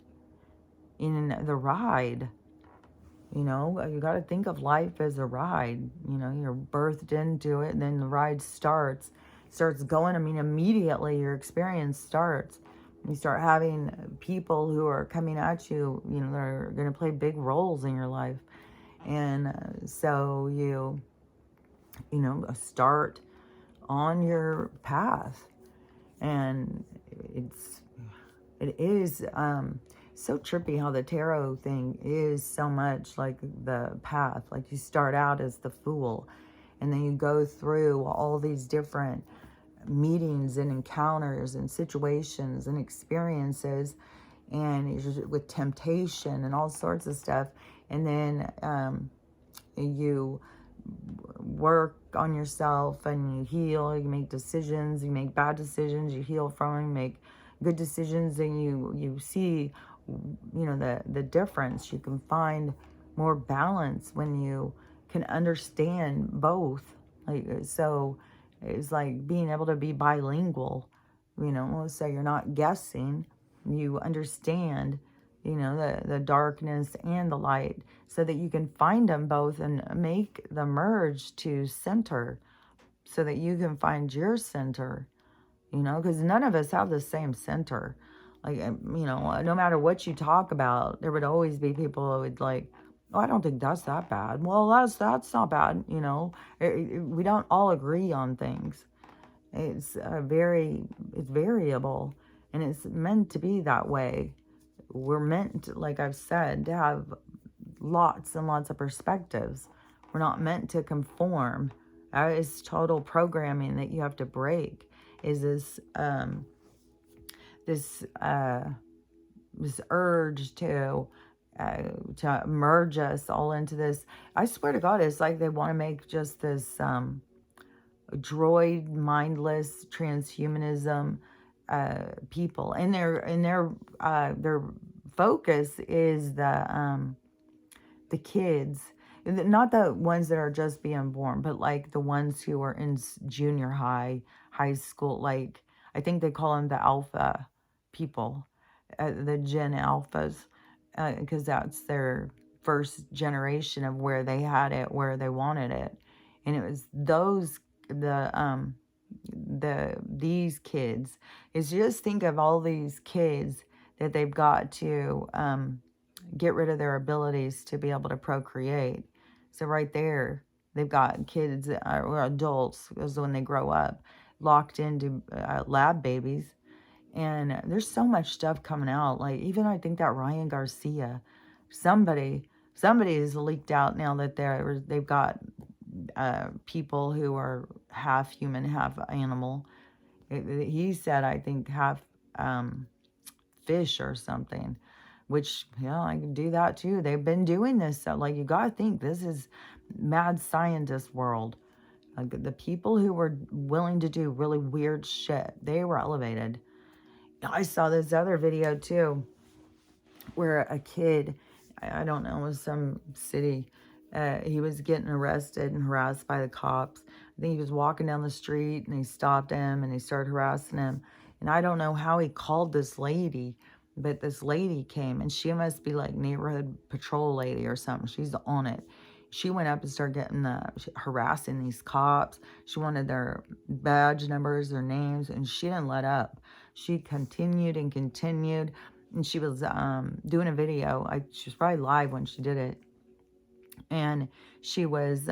in the ride. You got to think of life as a ride. You're birthed into it, and then the ride starts going. I mean, immediately your experience starts. You start having people who are coming at you, that are going to play big roles in your life. And so you start on your path. And it is so trippy how the tarot thing is so much like the path. Like, you start out as the fool, And then you go through all these different meetings and encounters and situations and experiences, and with temptation and all sorts of stuff. And then you work on yourself and you heal, you make decisions, you make bad decisions, you heal from them, you make good decisions, and you see, the difference. You can find more balance when you can understand both. Like, so it's like being able to be bilingual, so you're not guessing, you understand, the darkness and the light, so that you can find them both and make the merge to center, so that you can find your center, because none of us have the same center. Like, no matter what you talk about, there would always be people who would like, oh, I don't think that's that bad. Well, that's not bad, we don't all agree on things. It's it's variable, and it's meant to be that way. We're meant to, like I've said, to have lots and lots of perspectives. We're not meant to conform. That is total programming that you have to break. Is this urge to merge us all into this. I swear to God, it's like they want to make just this droid, mindless transhumanism people, and their focus is the kids, not the ones that are just being born, but like the ones who are in junior high school. Like, I think they call them the alpha people, the Gen Alphas, because that's their first generation of where they had it, where they wanted it. And it was these kids. Is just think of all these kids that they've got to get rid of their abilities to be able to procreate. So right there, they've got kids or adults, because when they grow up, locked into lab babies. And there's so much stuff coming out. Like, even I think that Ryan Garcia, somebody has leaked out now that they've got people who are half human, half animal. He said, I think, half fish or something, which, I can do that too. They've been doing this. So, like, you got to think this is mad scientist world. Like, the people who were willing to do really weird shit, they were elevated. I saw this other video too, where a kid, I don't know, it was some city, he was getting arrested and harassed by the cops. I think he was walking down the street and they stopped him and they started harassing him. And I don't know how he called this lady, but this lady came, and she must be like neighborhood patrol lady or something. She's on it. She went up and started harassing these cops. She wanted their badge numbers, their names, and she didn't let up. She continued and continued. And she was doing a video. She was probably live when she did it. And she was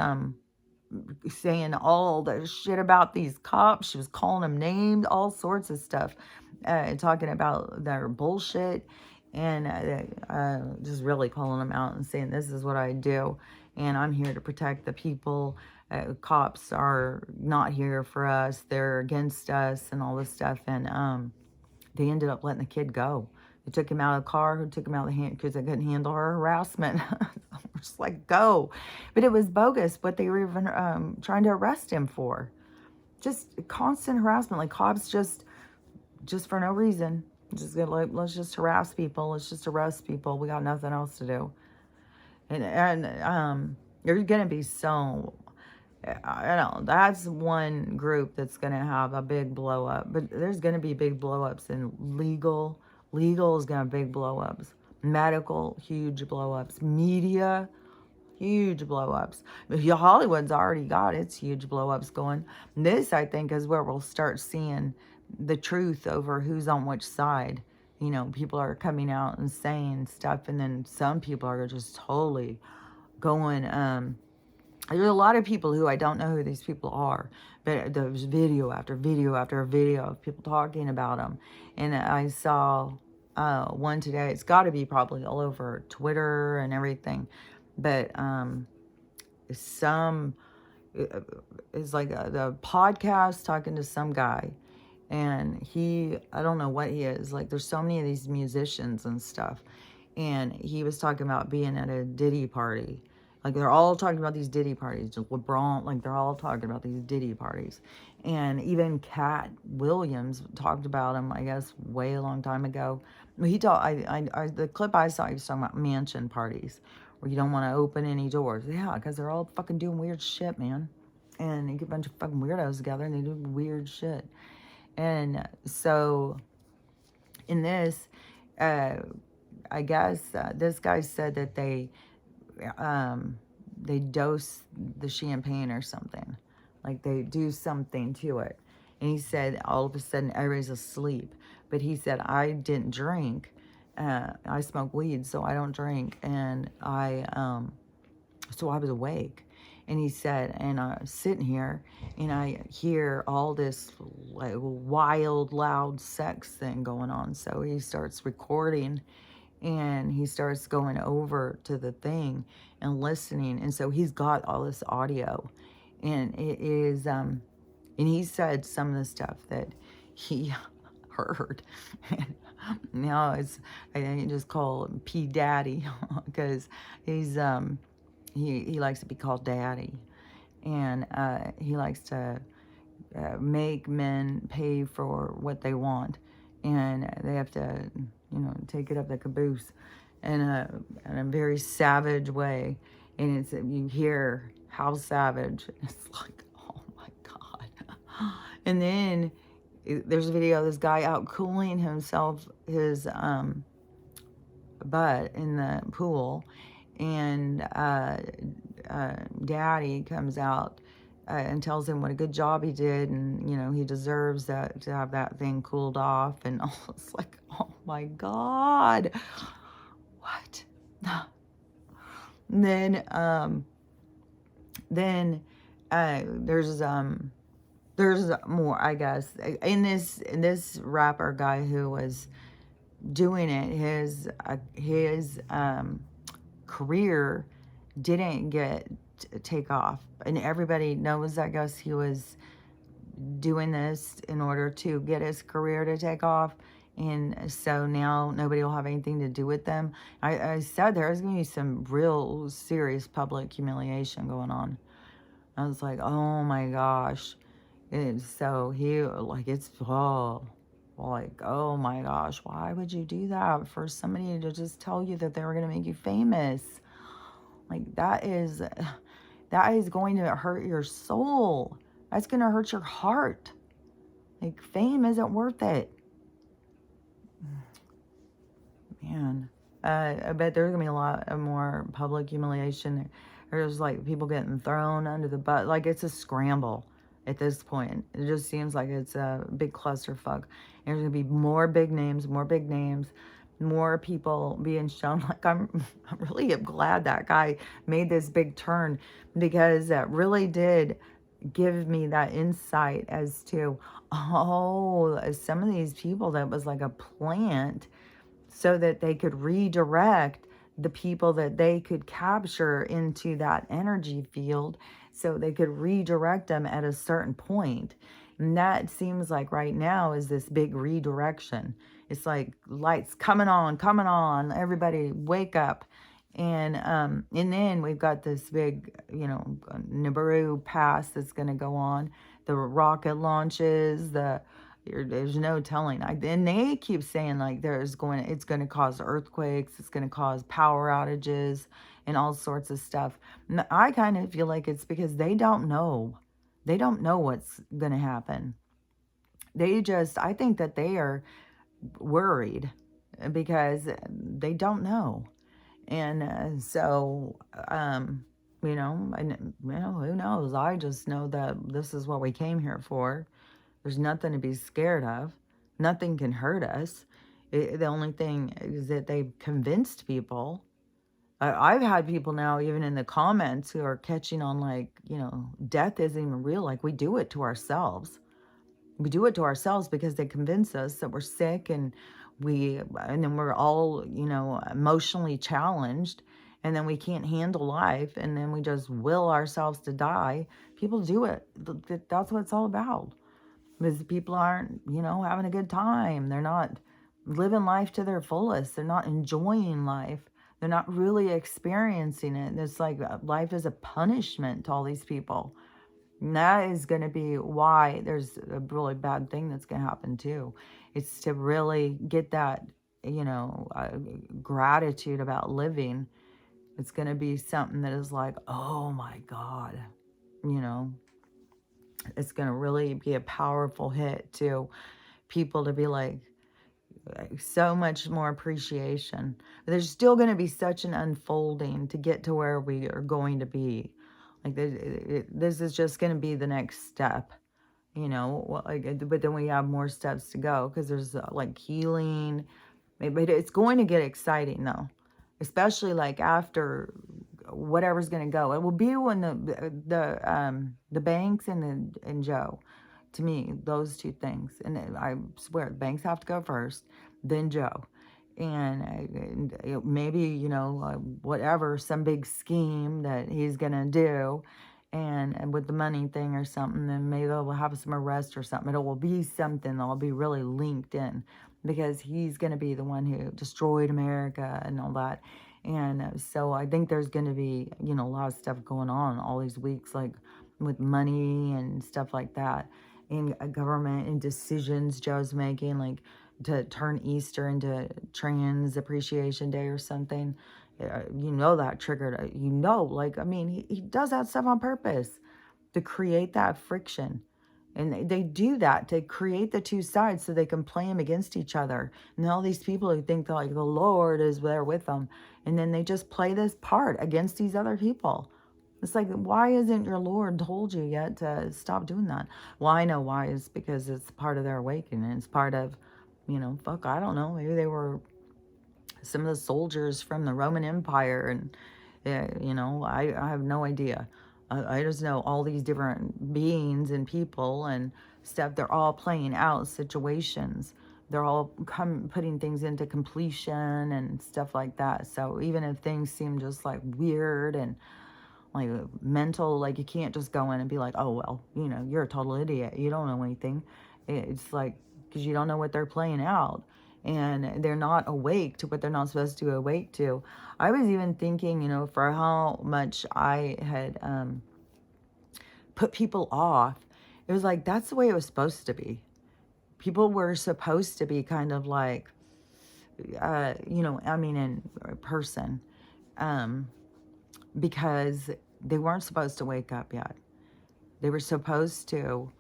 saying all the shit about these cops. She was calling them names, all sorts of stuff, talking about their bullshit, and just really calling them out and saying, this is what I do, and I'm here to protect the people. Cops are not here for us. They're against us and all this stuff. And they ended up letting the kid go. They took him out of the car, took him out of the hand because they couldn't handle her harassment. We're just like, go. But it was bogus what they were even trying to arrest him for. Just constant harassment. Like, cops just for no reason. Just get like, let's just harass people. Let's just arrest people. We got nothing else to do. And there's going to be so... I don't know, that's one group that's going to have a big blow up. But there's going to be big blow ups in legal. Legal is going to have big blow ups. Medical, huge blow ups. Media, huge blow ups. Hollywood's already got its huge blow ups going. This, I think, is where we'll start seeing the truth over who's on which side. People are coming out and saying stuff, and then some people are just totally going... There's a lot of people who I don't know who these people are, but there's video after video after video of people talking about them. And I saw one today. It's got to be probably all over Twitter and everything. But some is like the podcast talking to some guy, and I don't know what he is. Like, there's so many of these musicians and stuff, and he was talking about being at a Diddy party. Like, they're all talking about these Diddy parties. LeBron, like, they're all talking about these Diddy parties. And even Cat Williams talked about him, I guess, way a long time ago. The clip I saw, he was talking about mansion parties where you don't want to open any doors. Yeah, because they're all fucking doing weird shit, man. And you get a bunch of fucking weirdos together and they do weird shit. And so in this, I guess this guy said that they dose the champagne or something, like they do something to it. And he said all of a sudden everybody's asleep. But he said, I didn't drink. I smoke weed, so I don't drink. And so I was awake. And he said, and I was sitting here, and I hear all this like wild, loud sex thing going on. So he starts recording, and he starts going over to the thing and listening. And so he's got all this audio, and it is, and he said some of the stuff that he heard. Now I think just call him P Daddy, because he's, he likes to be called Daddy, and he likes to make men pay for what they want, and they have to, take it up the caboose in a very savage way. And you hear how savage. It's like, oh my God. And then there's a video of this guy out cooling his butt in the pool, and Daddy comes out and tells him what a good job he did, and he deserves that, to have that thing cooled off. And it's like, oh my God, what? And then there's more, I guess, in this rapper guy who was doing it. His career didn't take off, and everybody knows, I guess, he was doing this in order to get his career to take off. And so now nobody will have anything to do with them. I said there's going to be some real serious public humiliation going on. I was like, oh my gosh. And so oh my gosh, why would you do that? For somebody to just tell you that they were going to make you famous. Like, that is going to hurt your soul. That's going to hurt your heart. Like, fame isn't worth it. Man, I bet there's going to be a lot of more public humiliation. There's like people getting thrown under the bus. Like, it's a scramble at this point. It just seems like it's a big clusterfuck. There's going to be more big names, more people being shown. Like, I'm really glad that guy made this big turn, because that really did give me that insight as to, some of these people, that was like a plant so that they could redirect the people that they could capture into that energy field, so they could redirect them at a certain point. And that seems like right now is this big redirection. It's like lights coming on, everybody wake up. And then we've got this big, Nibiru pass that's going to go on. The rocket launches, there's no telling. And they keep saying like it's going to cause earthquakes, it's going to cause power outages and all sorts of stuff. And I kind of feel like it's because they don't know. They don't know what's going to happen. I think that they are worried because they don't know. And so, who knows? I just know that this is what we came here for. There's nothing to be scared of. Nothing can hurt us. The only thing is that they've convinced people. I've had people now, even in the comments, who are catching on like, death isn't even real. Like, we do it to ourselves. We do it to ourselves because they convince us that we're sick, and then we're all, emotionally challenged, and then we can't handle life, and then we just will ourselves to die. People do it. That's what it's all about. Because people aren't, having a good time. They're not living life to their fullest. They're not enjoying life. They're not really experiencing it. It's like life is a punishment to all these people. And that is going to be why there's a really bad thing that's going to happen too. It's to really get that, gratitude about living. It's going to be something that is like, oh my God, you know, it's going to really be a powerful hit to people to be like, so much more appreciation. There's still going to be such an unfolding to get to where we are going to be. Like this is just going to be the next step, but then we have more steps to go because there's like healing. But it's going to get exciting though, especially like after whatever's going to go. It will be when the banks and Joe, to me, those two things. And I swear, the banks have to go first, then Joe. And maybe, whatever, some big scheme that he's going to do. And with the money thing or something, then maybe they'll have some arrest or something. It will be something that'll be really linked in because he's going to be the one who destroyed America and all that. And so I think there's going to be, a lot of stuff going on all these weeks, like with money and stuff like that. And government and decisions Joe's making, like to turn Easter into Trans Appreciation Day or something. That triggered, he does that stuff on purpose to create that friction. And they do that to create the two sides so they can play them against each other. And all these people who think that like the Lord is there with them. And then they just play this part against these other people. It's like, why isn't your Lord told you yet to stop doing that? Well, I know why. Is because it's part of their awakening. It's part of, I don't know. Maybe they were some of the soldiers from the Roman Empire. And, I have no idea. I just know all these different beings and people and stuff. They're all playing out situations. They're all putting things into completion and stuff like that. So even if things seem just like weird and like mental, like you can't just go in and be like, oh, well, you're a total idiot. You don't know anything. It's like, because you don't know what they're playing out. And they're not awake to what they're not supposed to awake to. I was even thinking, for how much I had put people off, it was like, that's the way it was supposed to be. People were supposed to be kind of like, in person, because they weren't supposed to wake up yet. They were supposed to,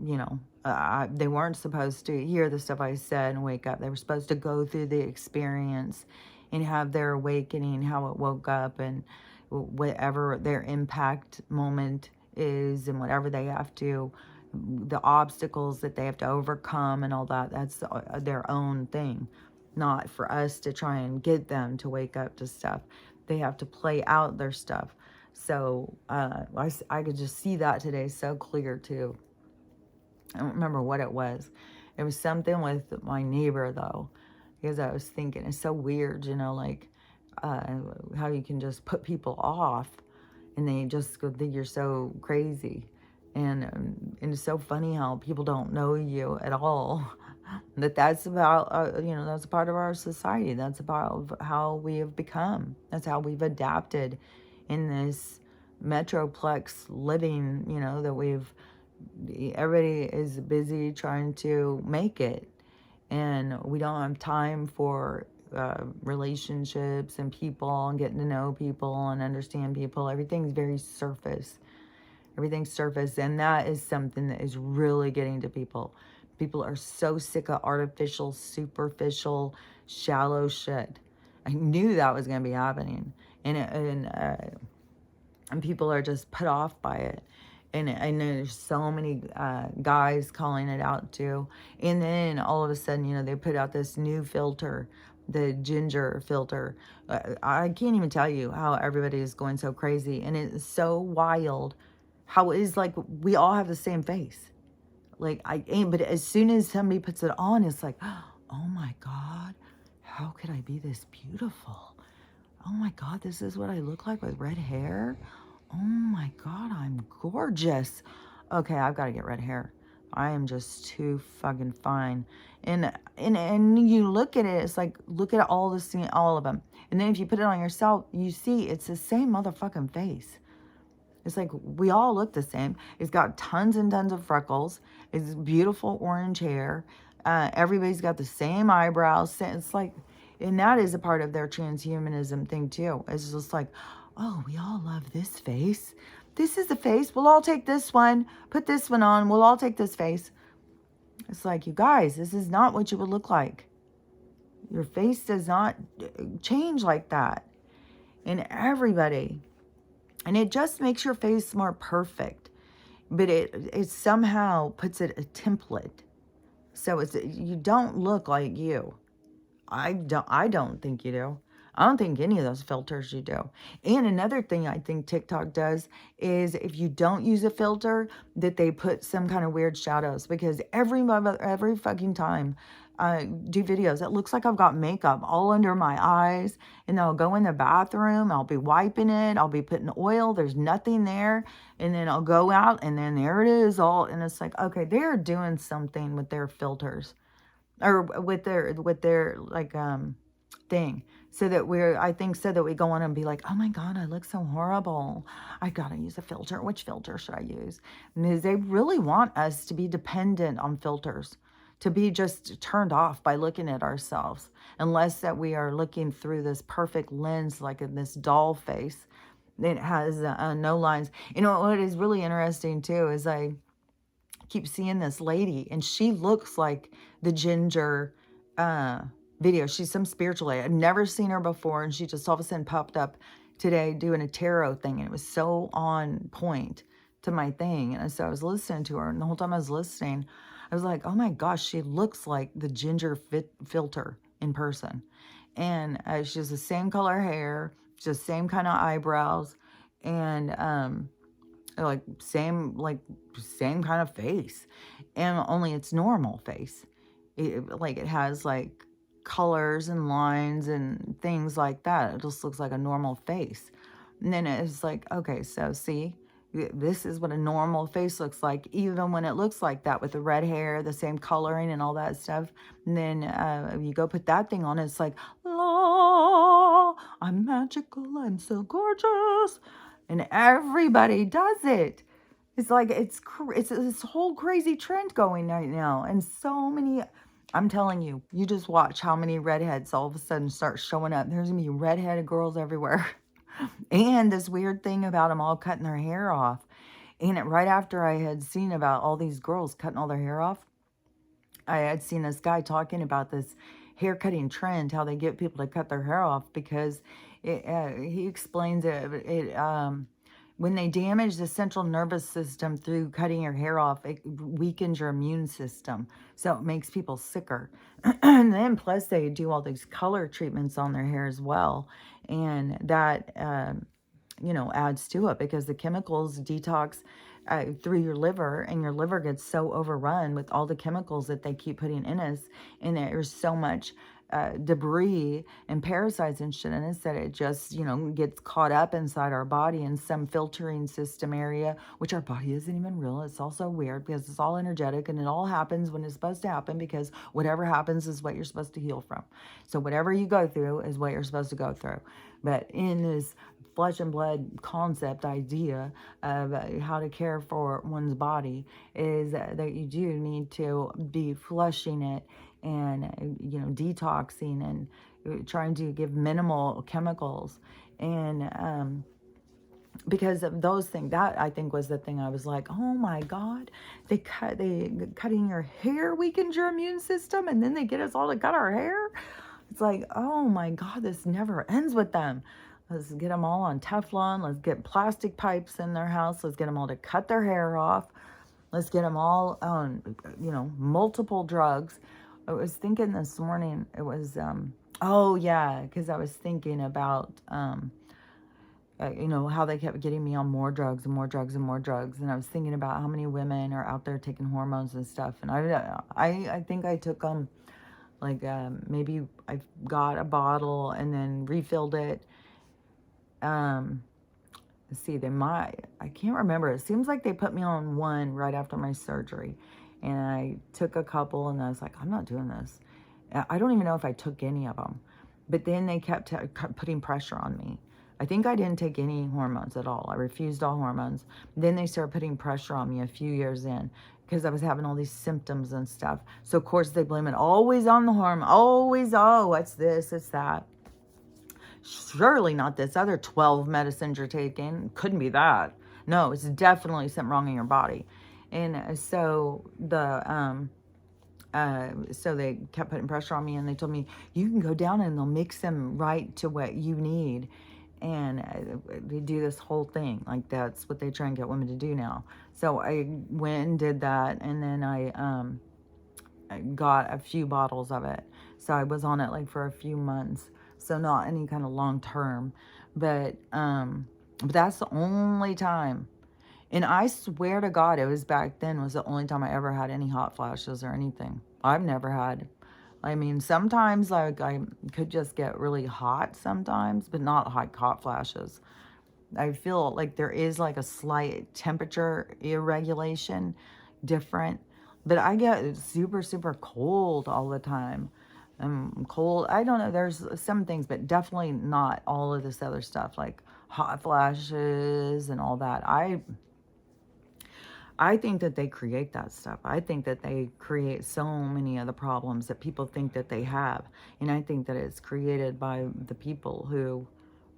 they weren't supposed to hear the stuff I said and wake up. They were supposed to go through the experience and have their awakening, how it woke up, and whatever their impact moment is, and whatever they have to, the obstacles that they have to overcome and all that. That's their own thing, not for us to try and get them to wake up to stuff. They have to play out their stuff. So I could just see that today so clear too. I don't remember what it was. It was something with my neighbor though, because I was thinking it's so weird, how you can just put people off and they just think you're so crazy. And it's so funny how people don't know you at all. That's about, that's a part of our society. That's about how we have become. That's how we've adapted in this metroplex living, that everybody is busy trying to make it. And we don't have time for relationships and people and getting to know people and understand people. Everything's very surface. Everything's surface. And that is something that is really getting to people. People are so sick of artificial, superficial, shallow shit. I knew that was going to be happening. And people are just put off by it. And there's so many guys calling it out too. And then all of a sudden, they put out this new filter, the ginger filter. I can't even tell you how everybody is going so crazy. And it's so wild how it is like we all have the same face. Like but as soon as somebody puts it on, it's like, oh my God, how could I be this beautiful? oh my God, this is what I look like with red hair. Oh my God, I'm gorgeous. Okay, I've got to get red hair. I am just too fucking fine. And you look at it, it's like, look at all the scene, all of them. And then if you put it on yourself, you see it's the same motherfucking face. It's like we all look the same. It's got tons and tons of freckles. It's beautiful orange hair. Everybody's got the same eyebrows. It's like, and that is a part of their transhumanism thing too. It's just like, oh, we all love this face. This is the face. We'll all take this one. Put this one on. We'll all take this face. It's like, you guys, this is not what you would look like. Your face does not change like that. And everybody. And it just makes your face more perfect. But it somehow puts it a template. So it's, you don't look like you. I don't think you do. I don't think any of those filters you do. And another thing I think TikTok does is if you don't use a filter, that they put some kind of weird shadows, because every fucking time I do videos, it looks like I've got makeup all under my eyes, and I'll go in the bathroom, I'll be wiping it, I'll be putting oil, there's nothing there, and then I'll go out and then there it is all, and it's like, okay, they're doing something with their filters, or with their like thing, so that we go on and be like, oh my God, I look so horrible, I gotta use a filter. Which filter should I use? Because they really want us to be dependent on filters, to be just turned off by looking at ourselves, unless that we are looking through this perfect lens, like in this doll face that has no lines. You know what is really interesting too is I keep seeing this lady, and she looks like the Ginger video. She's some spiritual lady. I've never seen her before, and she just all of a sudden popped up today doing a tarot thing, and it was so on point to my thing. And so I was listening to her, and the whole time I was listening, I was like, oh my gosh, she looks like the Ginger filter in person. And she has the same color hair, just same kind of eyebrows, and same kind of face, and only it's normal face. It has like colors and lines and things like that. It just looks like a normal face. And then it's like, okay, so see, this is what a normal face looks like, even when it looks like that with the red hair, the same coloring and all that stuff. And then you go put that thing on, it's like, la, I'm magical, I'm so gorgeous. And everybody does it. It's like, it's this whole crazy trend going right now. And so many, I'm telling you, you just watch how many redheads all of a sudden start showing up. There's going to be redheaded girls everywhere. And this weird thing about them all cutting their hair off. And right after I had seen about all these girls cutting all their hair off, I had seen this guy talking about this hair cutting trend, how they get people to cut their hair off, because he explains when they damage the central nervous system through cutting your hair off, it weakens your immune system. So it makes people sicker. And then plus they do all these color treatments on their hair as well. And that, adds to it, because the chemicals detox through your liver, and your liver gets so overrun with all the chemicals that they keep putting in us. And there's so much debris and parasites and shit in us that it just, gets caught up inside our body in some filtering system area, which our body isn't even real. It's also weird because it's all energetic, and it all happens when it's supposed to happen, because whatever happens is what you're supposed to heal from. So whatever you go through is what you're supposed to go through. But in this flesh and blood concept idea of how to care for one's body, is that you do need to be flushing it, and detoxing, and trying to give minimal chemicals, and because of those things, that I think was the thing. I was like, oh my God, cutting your hair weakens your immune system, and then they get us all to cut our hair. It's like, oh my God, this never ends with them. Let's get them all on Teflon. Let's get plastic pipes in their house. Let's get them all to cut their hair off. Let's get them all on, multiple drugs. I was thinking this morning, it was, oh yeah, because I was thinking about, how they kept getting me on more drugs and more drugs and more drugs. And I was thinking about how many women are out there taking hormones and stuff. And I think I took them, maybe I got a bottle and then refilled it. um, let's see, I can't remember. It seems like they put me on one right after my surgery. And I took a couple and I was like, I'm not doing this. I don't even know if I took any of them. But then they kept putting pressure on me. I think I didn't take any hormones at all. I refused all hormones. Then they started putting pressure on me a few years in because I was having all these symptoms and stuff. So, of course, they blame it always on the hormone. Always, oh, it's this, it's that. Surely not this other 12 medicines you're taking. Couldn't be that. No, it's definitely something wrong in your body. And so they kept putting pressure on me, and they told me, you can go down and they'll mix them right to what you need. And they do this whole thing. Like, that's what they try and get women to do now. So I went and did that, and then I got a few bottles of it. So I was on it like for a few months. So not any kind of long term. But that's the only time. And I swear to God, it was back then was the only time I ever had any hot flashes or anything. I've never had. I mean, sometimes like I could just get really hot sometimes, but not hot flashes. I feel like there is like a slight temperature irregulation different, but I get super, super cold all the time. Cold. I don't know. There's some things, but definitely not all of this other stuff like hot flashes and all that. I think that they create that stuff. I think that they create so many of the problems that people think that they have. And I think that it's created by the people who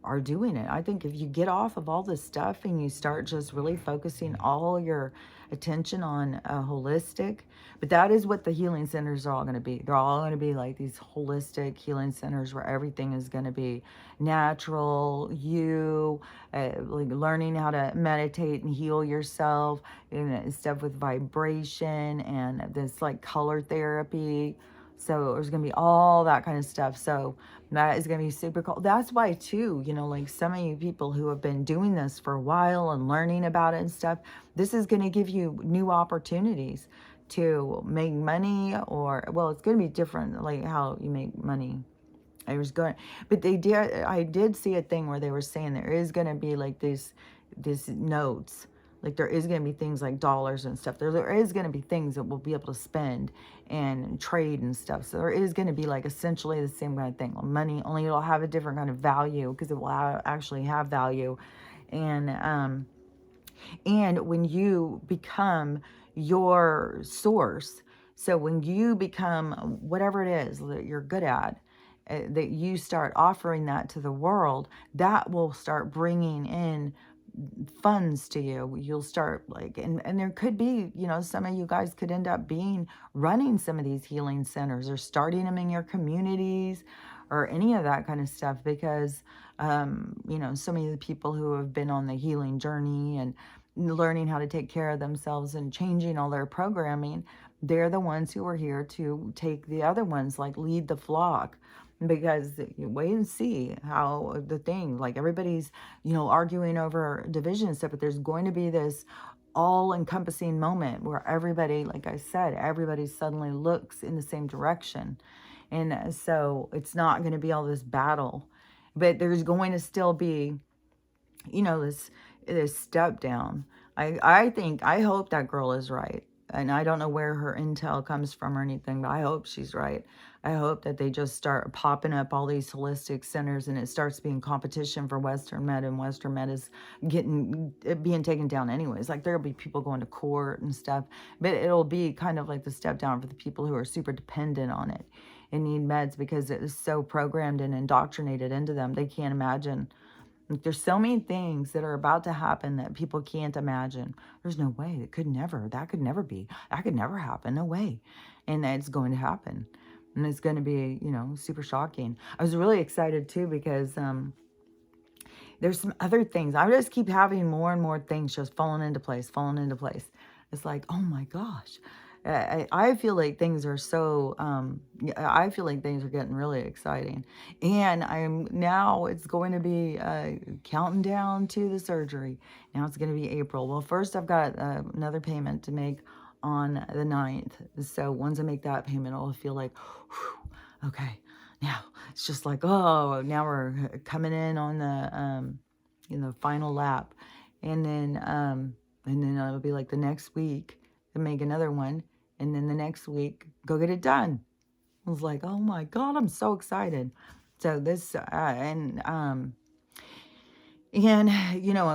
are doing it. I think if you get off of all this stuff and you start just really focusing all your attention on holistic, but that is what the healing centers are all going to be. They're all going to be like these holistic healing centers where everything is going to be natural, like learning how to meditate and heal yourself, and stuff with vibration and this like color therapy. So there's going to be all that kind of stuff. So that is going to be super cool. That's why too, like some of you people who have been doing this for a while and learning about it and stuff, this is going to give you new opportunities to make money, or, well, it's going to be different, like how you make money. I was going, but I did see a thing where they were saying there is going to be like this notes. Like there is going to be things like dollars and stuff. There is going to be things that we'll be able to spend and trade and stuff. So there is going to be like essentially the same kind of thing. Money, only it'll have a different kind of value because it will actually have value. And when you become your source, so when you become whatever it is that you're good at, that you start offering that to the world, that will start bringing in funds to you. You'll start like, and there could be, some of you guys could end up running some of these healing centers or starting them in your communities or any of that kind of stuff, because so many of the people who have been on the healing journey and learning how to take care of themselves and changing all their programming, they're the ones who are here to take the other ones, like lead the flock. Because you wait and see how the thing, like everybody's, arguing over division and stuff, but there's going to be this all-encompassing moment where everybody, like I said, everybody suddenly looks in the same direction. And so it's not going to be all this battle, but there's going to still be, this step down. I hope that girl is right. And I don't know where her intel comes from or anything, but I hope she's right. I hope that they just start popping up all these holistic centers and it starts being competition for Western med, and Western med is being taken down anyways. Like there'll be people going to court and stuff, but it'll be kind of like the step down for the people who are super dependent on it and need meds because it is so programmed and indoctrinated into them. They can't imagine. Like, there's so many things that are about to happen that people can't imagine. There's no way. That could never be. That could never happen. No way. And it's going to happen. And it's going to be, super shocking. I was really excited too because there's some other things. I just keep having more and more things just falling into place. It's like, oh my gosh. I feel like things are so, I feel like things are getting really exciting. And it's going to be counting down to the surgery. Now it's going to be April. Well, first I've got another payment to make on the 9th. So once I make that payment, I'll feel like, whew, okay, now it's just like, oh, now we're coming in on the final lap. And then it'll be like the next week to make another one. And then the next week, go get it done. I was like, oh my God, I'm so excited. So this, of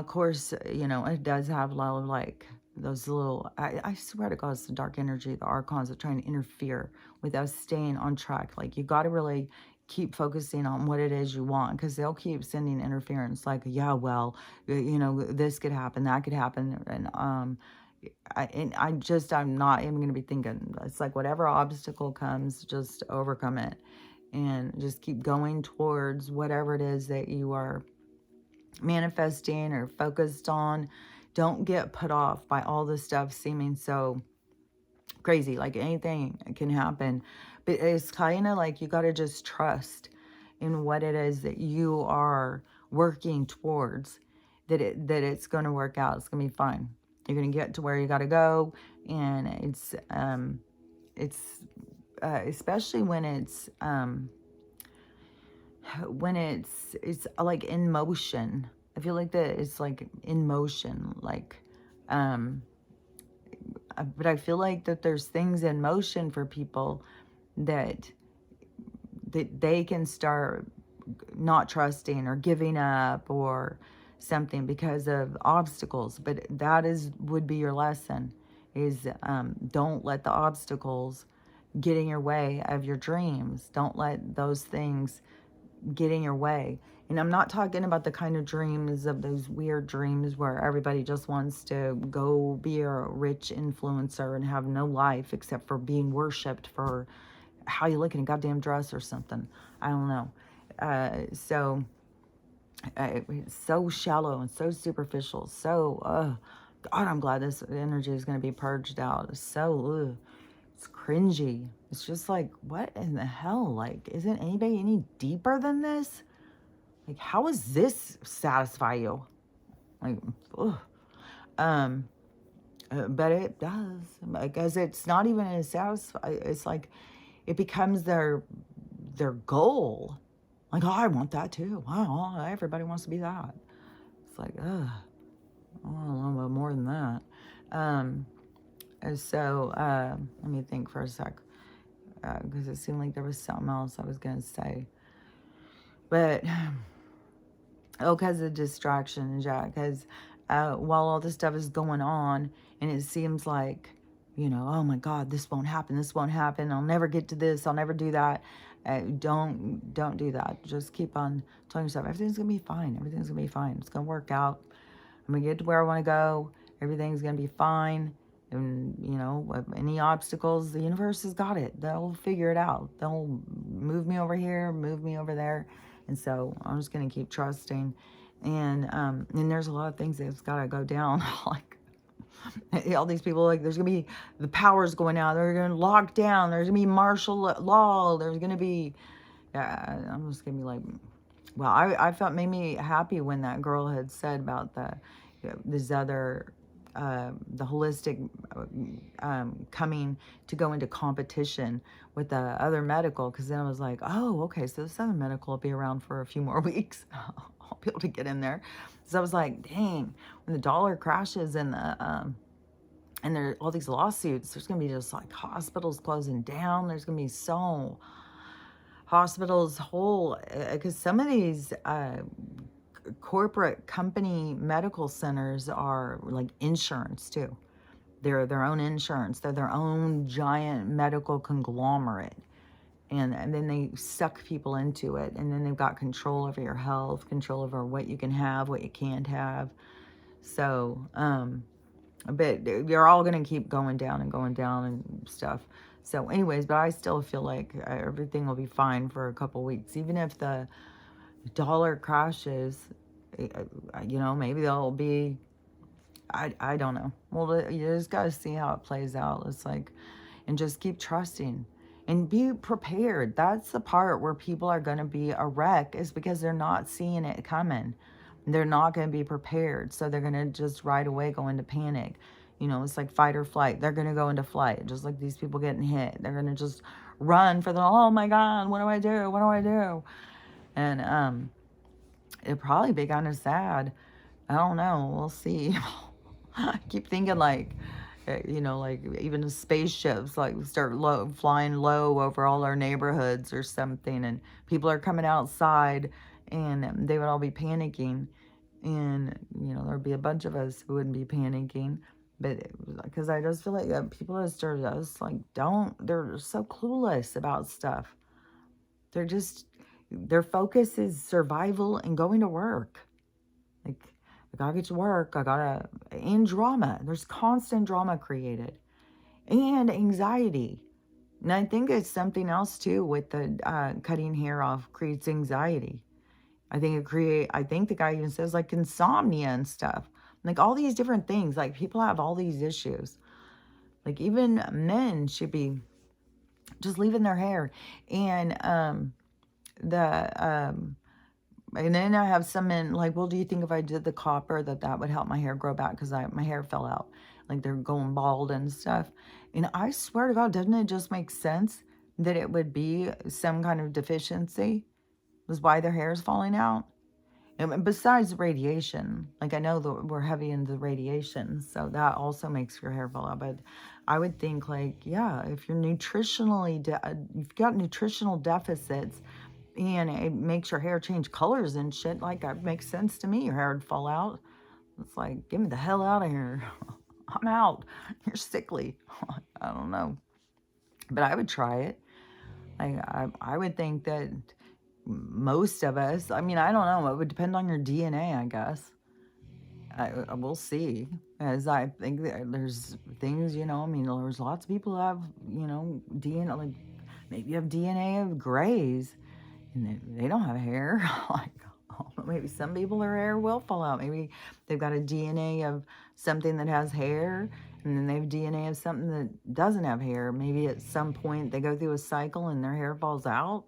course, it does have a lot of like those little, I swear to God, it's the dark energy, the archons are trying to interfere with us staying on track. Like, you got to really keep focusing on what it is you want, because they'll keep sending interference like, yeah, well, this could happen, that could happen. I'm not even going to be thinking. It's like whatever obstacle comes, just overcome it and just keep going towards whatever it is that you are manifesting or focused on. Don't get put off by all this stuff seeming so crazy. Like, anything can happen, but it's kind of like you got to just trust in what it is that you are working towards, that it's going to work out. It's going to be fine. You're going to get to where you got to go. And it's especially when it's like in motion. I feel like that it's like in motion, like, but I feel like that there's things in motion for people that they can start not trusting or giving up or something because of obstacles. But that would be your lesson, is don't let the obstacles get in your way of your dreams. Don't let those things get in your way. And I'm not talking about the kind of dreams of those weird dreams where everybody just wants to go be a rich influencer and have no life except for being worshipped for how you look in a goddamn dress or something. I don't know. It's so shallow and so superficial. So, God, I'm glad this energy is going to be purged out. It's so, it's cringy. It's just like, what in the hell? Like, isn't anybody any deeper than this? Like, how does this satisfy you? Like, ugh. But it does, because it's not even as satisfying. It's like it becomes their goal. Like, oh, I want that too. Wow, everybody wants to be that. It's like, ugh, I want a little bit more than that. And so let me think for a sec, because it seemed like there was something else I was gonna say, but because of distraction, Jack. Because while all this stuff is going on, and it seems like, oh my God, this won't happen. This won't happen. I'll never get to this. I'll never do that. Don't do that. Just keep on telling yourself everything's gonna be fine. Everything's gonna be fine. It's gonna work out. I'm gonna get to where I want to go. Everything's gonna be fine. And any obstacles, the universe has got it. They'll figure it out. They'll move me over here, move me over there. And so I'm just gonna keep trusting. And there's a lot of things that's gotta go down. Like, all these people, like, there's gonna be the powers going out. They're gonna lock down. There's gonna be martial law. There's gonna be. I'm just gonna be like, well, I felt, made me happy when that girl had said about this other. The holistic coming to go into competition with the other medical, because then I was like, oh, okay, so this other medical will be around for a few more weeks. I'll be able to get in there. So I was like, dang, when the dollar crashes and and there are all these lawsuits, there's gonna be just like hospitals closing down. There's gonna be so hospitals whole, because some of these corporate company medical centers are like insurance too. They're their own insurance. They're their own giant medical conglomerate. And then they suck people into it. And then they've got control over your health, control over what you can have, what you can't have. So, but they're all going to keep going down and stuff. So anyways, but I still feel like everything will be fine for a couple weeks. Even if the dollar crashes, maybe there'll be, I don't know. Well, you just got to see how it plays out. It's like, and just keep trusting and be prepared. That's the part where people are going to be a wreck, is because they're not seeing it coming. They're not going to be prepared. So they're going to just right away go into panic. It's like fight or flight. They're going to go into flight, just like these people getting hit. They're going to just run for oh my God, what do I do? What do I do? And it'd probably be kind of sad I don't know. We'll see. I keep thinking like, like even spaceships like start flying low over all our neighborhoods or something, and people are coming outside, and they would all be panicking, and there'd be a bunch of us who wouldn't be panicking, but because I just feel like people are just like they're so clueless about stuff. They're just their focus is survival and going to work. Like, I gotta get to work. And drama. There's constant drama created. And anxiety. And I think it's something else too with the cutting hair off creates anxiety. I think the guy even says like insomnia and stuff. Like all these different things. Like people have all these issues. Like even men should be just leaving their hair. And and then I have some men like, well, do you think if I did the copper that would help my hair grow back? Because my hair fell out. Like they're going bald and stuff. And I swear to God, doesn't it just make sense that it would be some kind of deficiency? Was why their hair is falling out? And besides radiation, like I know that we're heavy into radiation, so that also makes your hair fall out. But I would think like, yeah, if you're you've got nutritional deficits, and it makes your hair change colors and shit, like that makes sense to me. Your hair would fall out. It's like, get me the hell out of here. I'm out. You're sickly. I don't know. But I would try it. I would think that most of us, I mean, I don't know. It would depend on your DNA, I guess. I will see. As I think that there's things, I mean, there's lots of people who have, DNA, like maybe you have DNA of grays. And they don't have hair. Like, maybe some people, their hair will fall out. Maybe they've got a DNA of something that has hair, and then they have DNA of something that doesn't have hair. Maybe at some point they go through a cycle and their hair falls out.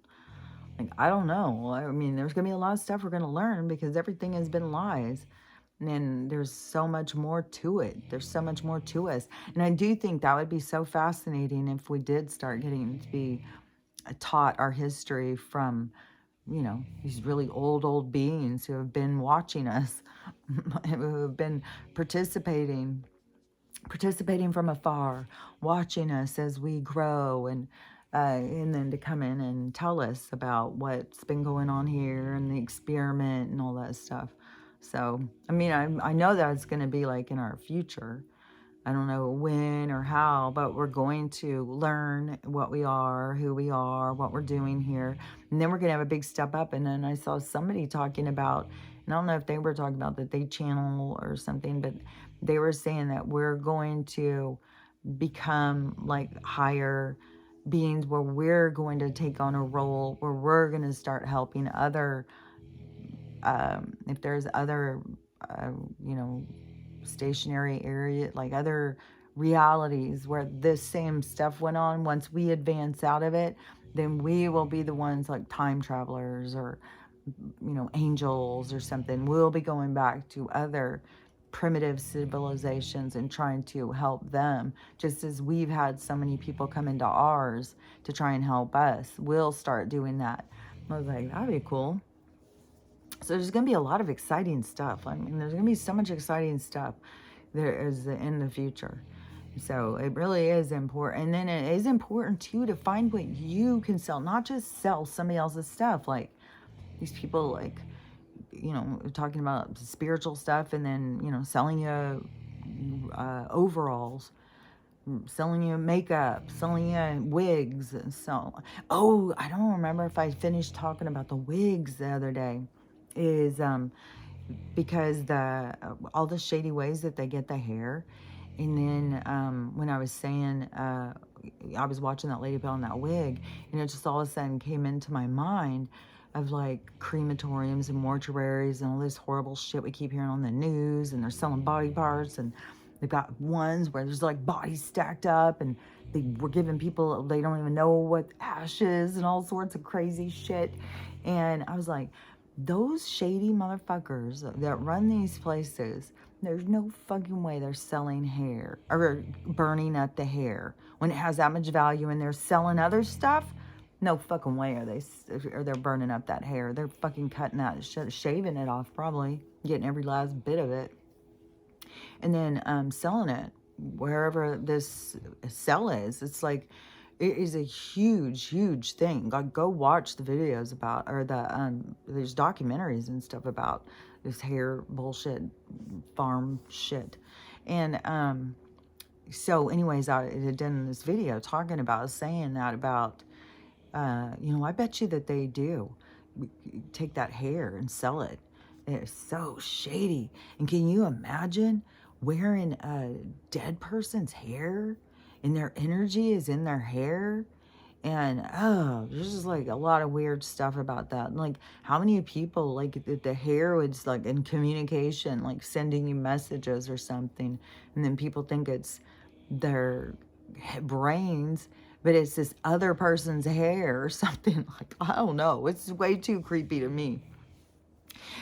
Like, I don't know. I mean, there's going to be a lot of stuff we're going to learn because everything has been lies. And there's so much more to it. There's so much more to us. And I do think that would be so fascinating if we did start getting to be taught our history from, these really old beings who have been watching us, who have been participating from afar, watching us as we grow, and then to come in and tell us about what's been going on here and the experiment and all that stuff. So, I mean, I know that it's going to be like in our future. I don't know when or how, but we're going to learn what we are, who we are, what we're doing here. And then we're going to have a big step up. And then I saw somebody talking about, and I don't know if they were talking about that they channel or something, but they were saying that we're going to become like higher beings where we're going to take on a role where we're going to start helping other, if there's other, you know, stationary area, like other realities where this same stuff went on. Once we advance out of it, then we will be the ones like time travelers or, you know, angels or something. We'll be going back to other primitive civilizations and trying to help them, just as we've had so many people come into ours to try and help us. We'll start doing that. I was like, that'd be cool. So there's going to be a lot of exciting stuff. I mean, there's going to be so much exciting stuff there is in the future. So it really is important. And then it is important too to find what you can sell, not just sell somebody else's stuff. Like these people, like, you know, talking about spiritual stuff and then, you know, selling you overalls, selling you makeup, selling you wigs. So, oh, I don't remember if I finished talking about the wigs the other day. Is because all the shady ways that they get the hair. And then when I was saying, I was watching that lady put on that wig, and it just all of a sudden came into my mind of like crematoriums and mortuaries and all this horrible shit we keep hearing on the news, and they're selling body parts, and they've got ones where there's like bodies stacked up, and they were giving people, they don't even know what ashes and all sorts of crazy shit. And I was like, those shady motherfuckers that run these places, there's no fucking way they're selling hair or burning up the hair when it has that much value, and they're selling other stuff. No fucking way are they, or they're burning up that hair. They're fucking cutting that shit, shaving it off probably, getting every last bit of it, and then selling it wherever this sell is. It's like, it is a huge, huge thing. Go watch the videos about, or there's documentaries and stuff about this hair bullshit, farm shit, and so anyways, I had done this video talking about, saying that about, I bet you that they do take that hair and sell it. It's so shady. And can you imagine wearing a dead person's hair and their energy is in their hair? And oh, there's just like a lot of weird stuff about that. And like, how many people, like, the hair was like in communication, like sending you messages or something, and then people think it's their brains, but it's this other person's hair or something. Like, I don't know, it's way too creepy to me.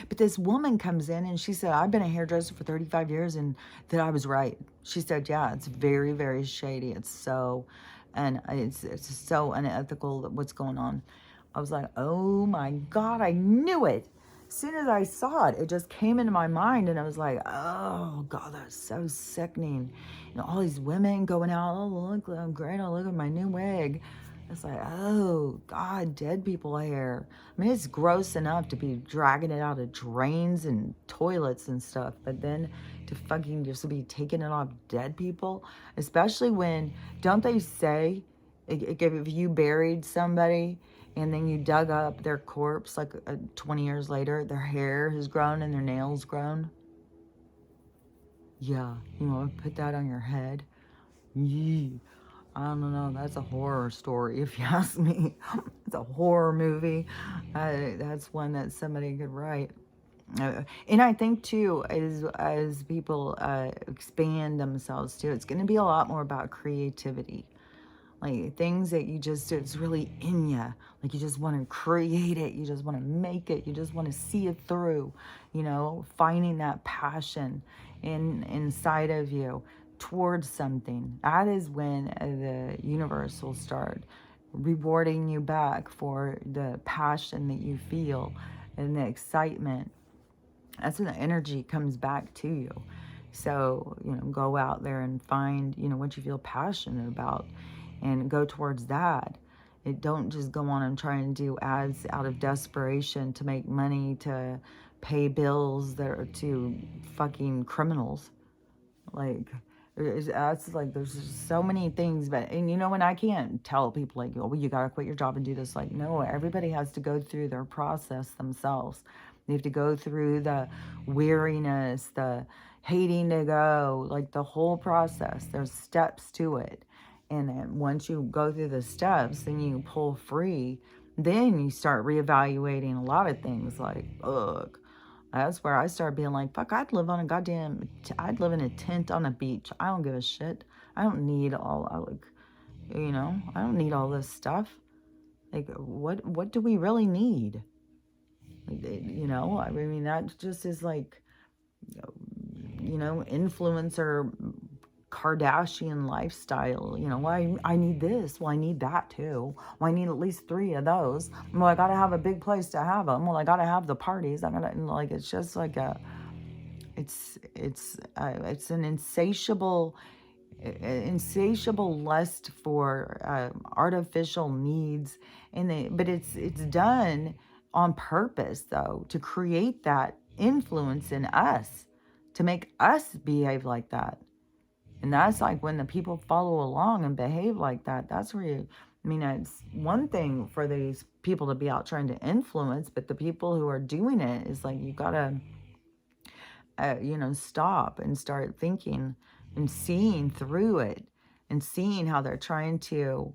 But this woman comes in and she said, I've been a hairdresser for 35 years and that I was right. She said, yeah, it's very, very shady. It's so, and it's so unethical what's going on. I was like, oh my God, I knew it. As soon as I saw it, it just came into my mind, and I was like, oh God, that's so sickening. All these women going out, oh, look, I'm great, oh, look at my new wig. It's like, oh God, dead people hair. I mean, it's gross enough to be dragging it out of drains and toilets and stuff, but then to fucking just be taking it off dead people, especially when, don't they say, if you buried somebody and then you dug up their corpse like 20 years later, their hair has grown and their nails grown? Yeah, you want to put that on your head? Yee. I don't know. That's a horror story, if you ask me. It's a horror movie. That's one that somebody could write. And I think too, as people expand themselves too, it's going to be a lot more about creativity. Like things that you just, it's really in you. Like you just want to create it. You just want to make it. You just want to see it through, finding that passion inside of you towards something. That is when the universe will start rewarding you back for the passion that you feel and the excitement. That's when the energy comes back to you. So, go out there and find, what you feel passionate about and go towards that. Don't just go on and try and do ads out of desperation to make money, to pay bills that are to fucking criminals. Like, that's like, there's just so many things, and when I can't tell people like, oh, well, you gotta quit your job and do this. Like, no, everybody has to go through their process themselves. They have to go through the weariness, the hating to go, like the whole process. There's steps to it. And then once you go through the steps, then you pull free. Then you start reevaluating a lot of things like, ugh. That's where I started being like, fuck, I'd live in a tent on a beach. I don't give a shit. I don't need I don't need all this stuff. Like, what do we really need? I mean, that just is like, influencer Kardashian lifestyle. Why I need this. Well, I need that too. Well, I need at least 3 of those. Well, I gotta have a big place to have them. Well, I gotta have the parties. It's just like it's an insatiable lust for artificial needs, but it's done on purpose though, to create that influence in us, to make us behave like that. And that's like when the people follow along and behave like that, that's where it's one thing for these people to be out trying to influence, but the people who are doing it is like, you gotta, stop and start thinking and seeing through it and seeing how they're trying to,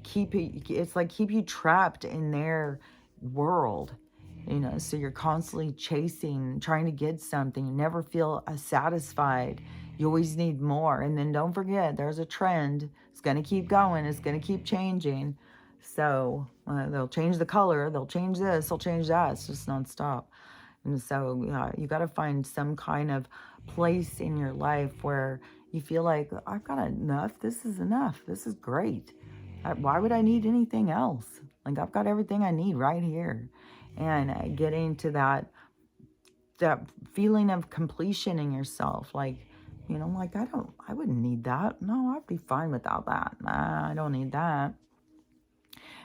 keep you trapped in their world. So you're constantly chasing, trying to get something, you never feel satisfied. You always need more. And then don't forget, there's a trend. It's going to keep going. It's going to keep changing. So they'll change the color. They'll change this. They'll change that. It's just nonstop. And so you got to find some kind of place in your life where you feel like, I've got enough. This is enough. This is great. Why would I need anything else? Like, I've got everything I need right here. And getting to that feeling of completion in yourself, like, like, I wouldn't need that. No, I'd be fine without that. Nah, I don't need that.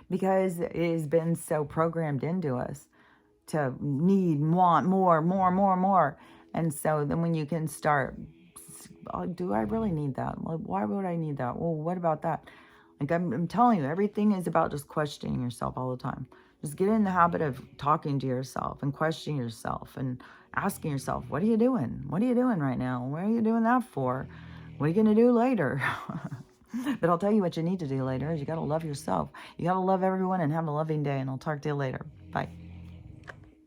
Because it has been so programmed into us to need, want more, more, more, more. And so then when you can start, oh, do I really need that? Like, why would I need that? Well, what about that? Like, I'm telling you, everything is about just questioning yourself all the time. Just get in the habit of talking to yourself and questioning yourself and asking yourself, what are you doing? What are you doing right now? What are you doing that for? What are you going to do later? But I'll tell you what you need to do later is you got to love yourself. You got to love everyone and have a loving day. And I'll talk to you later. Bye.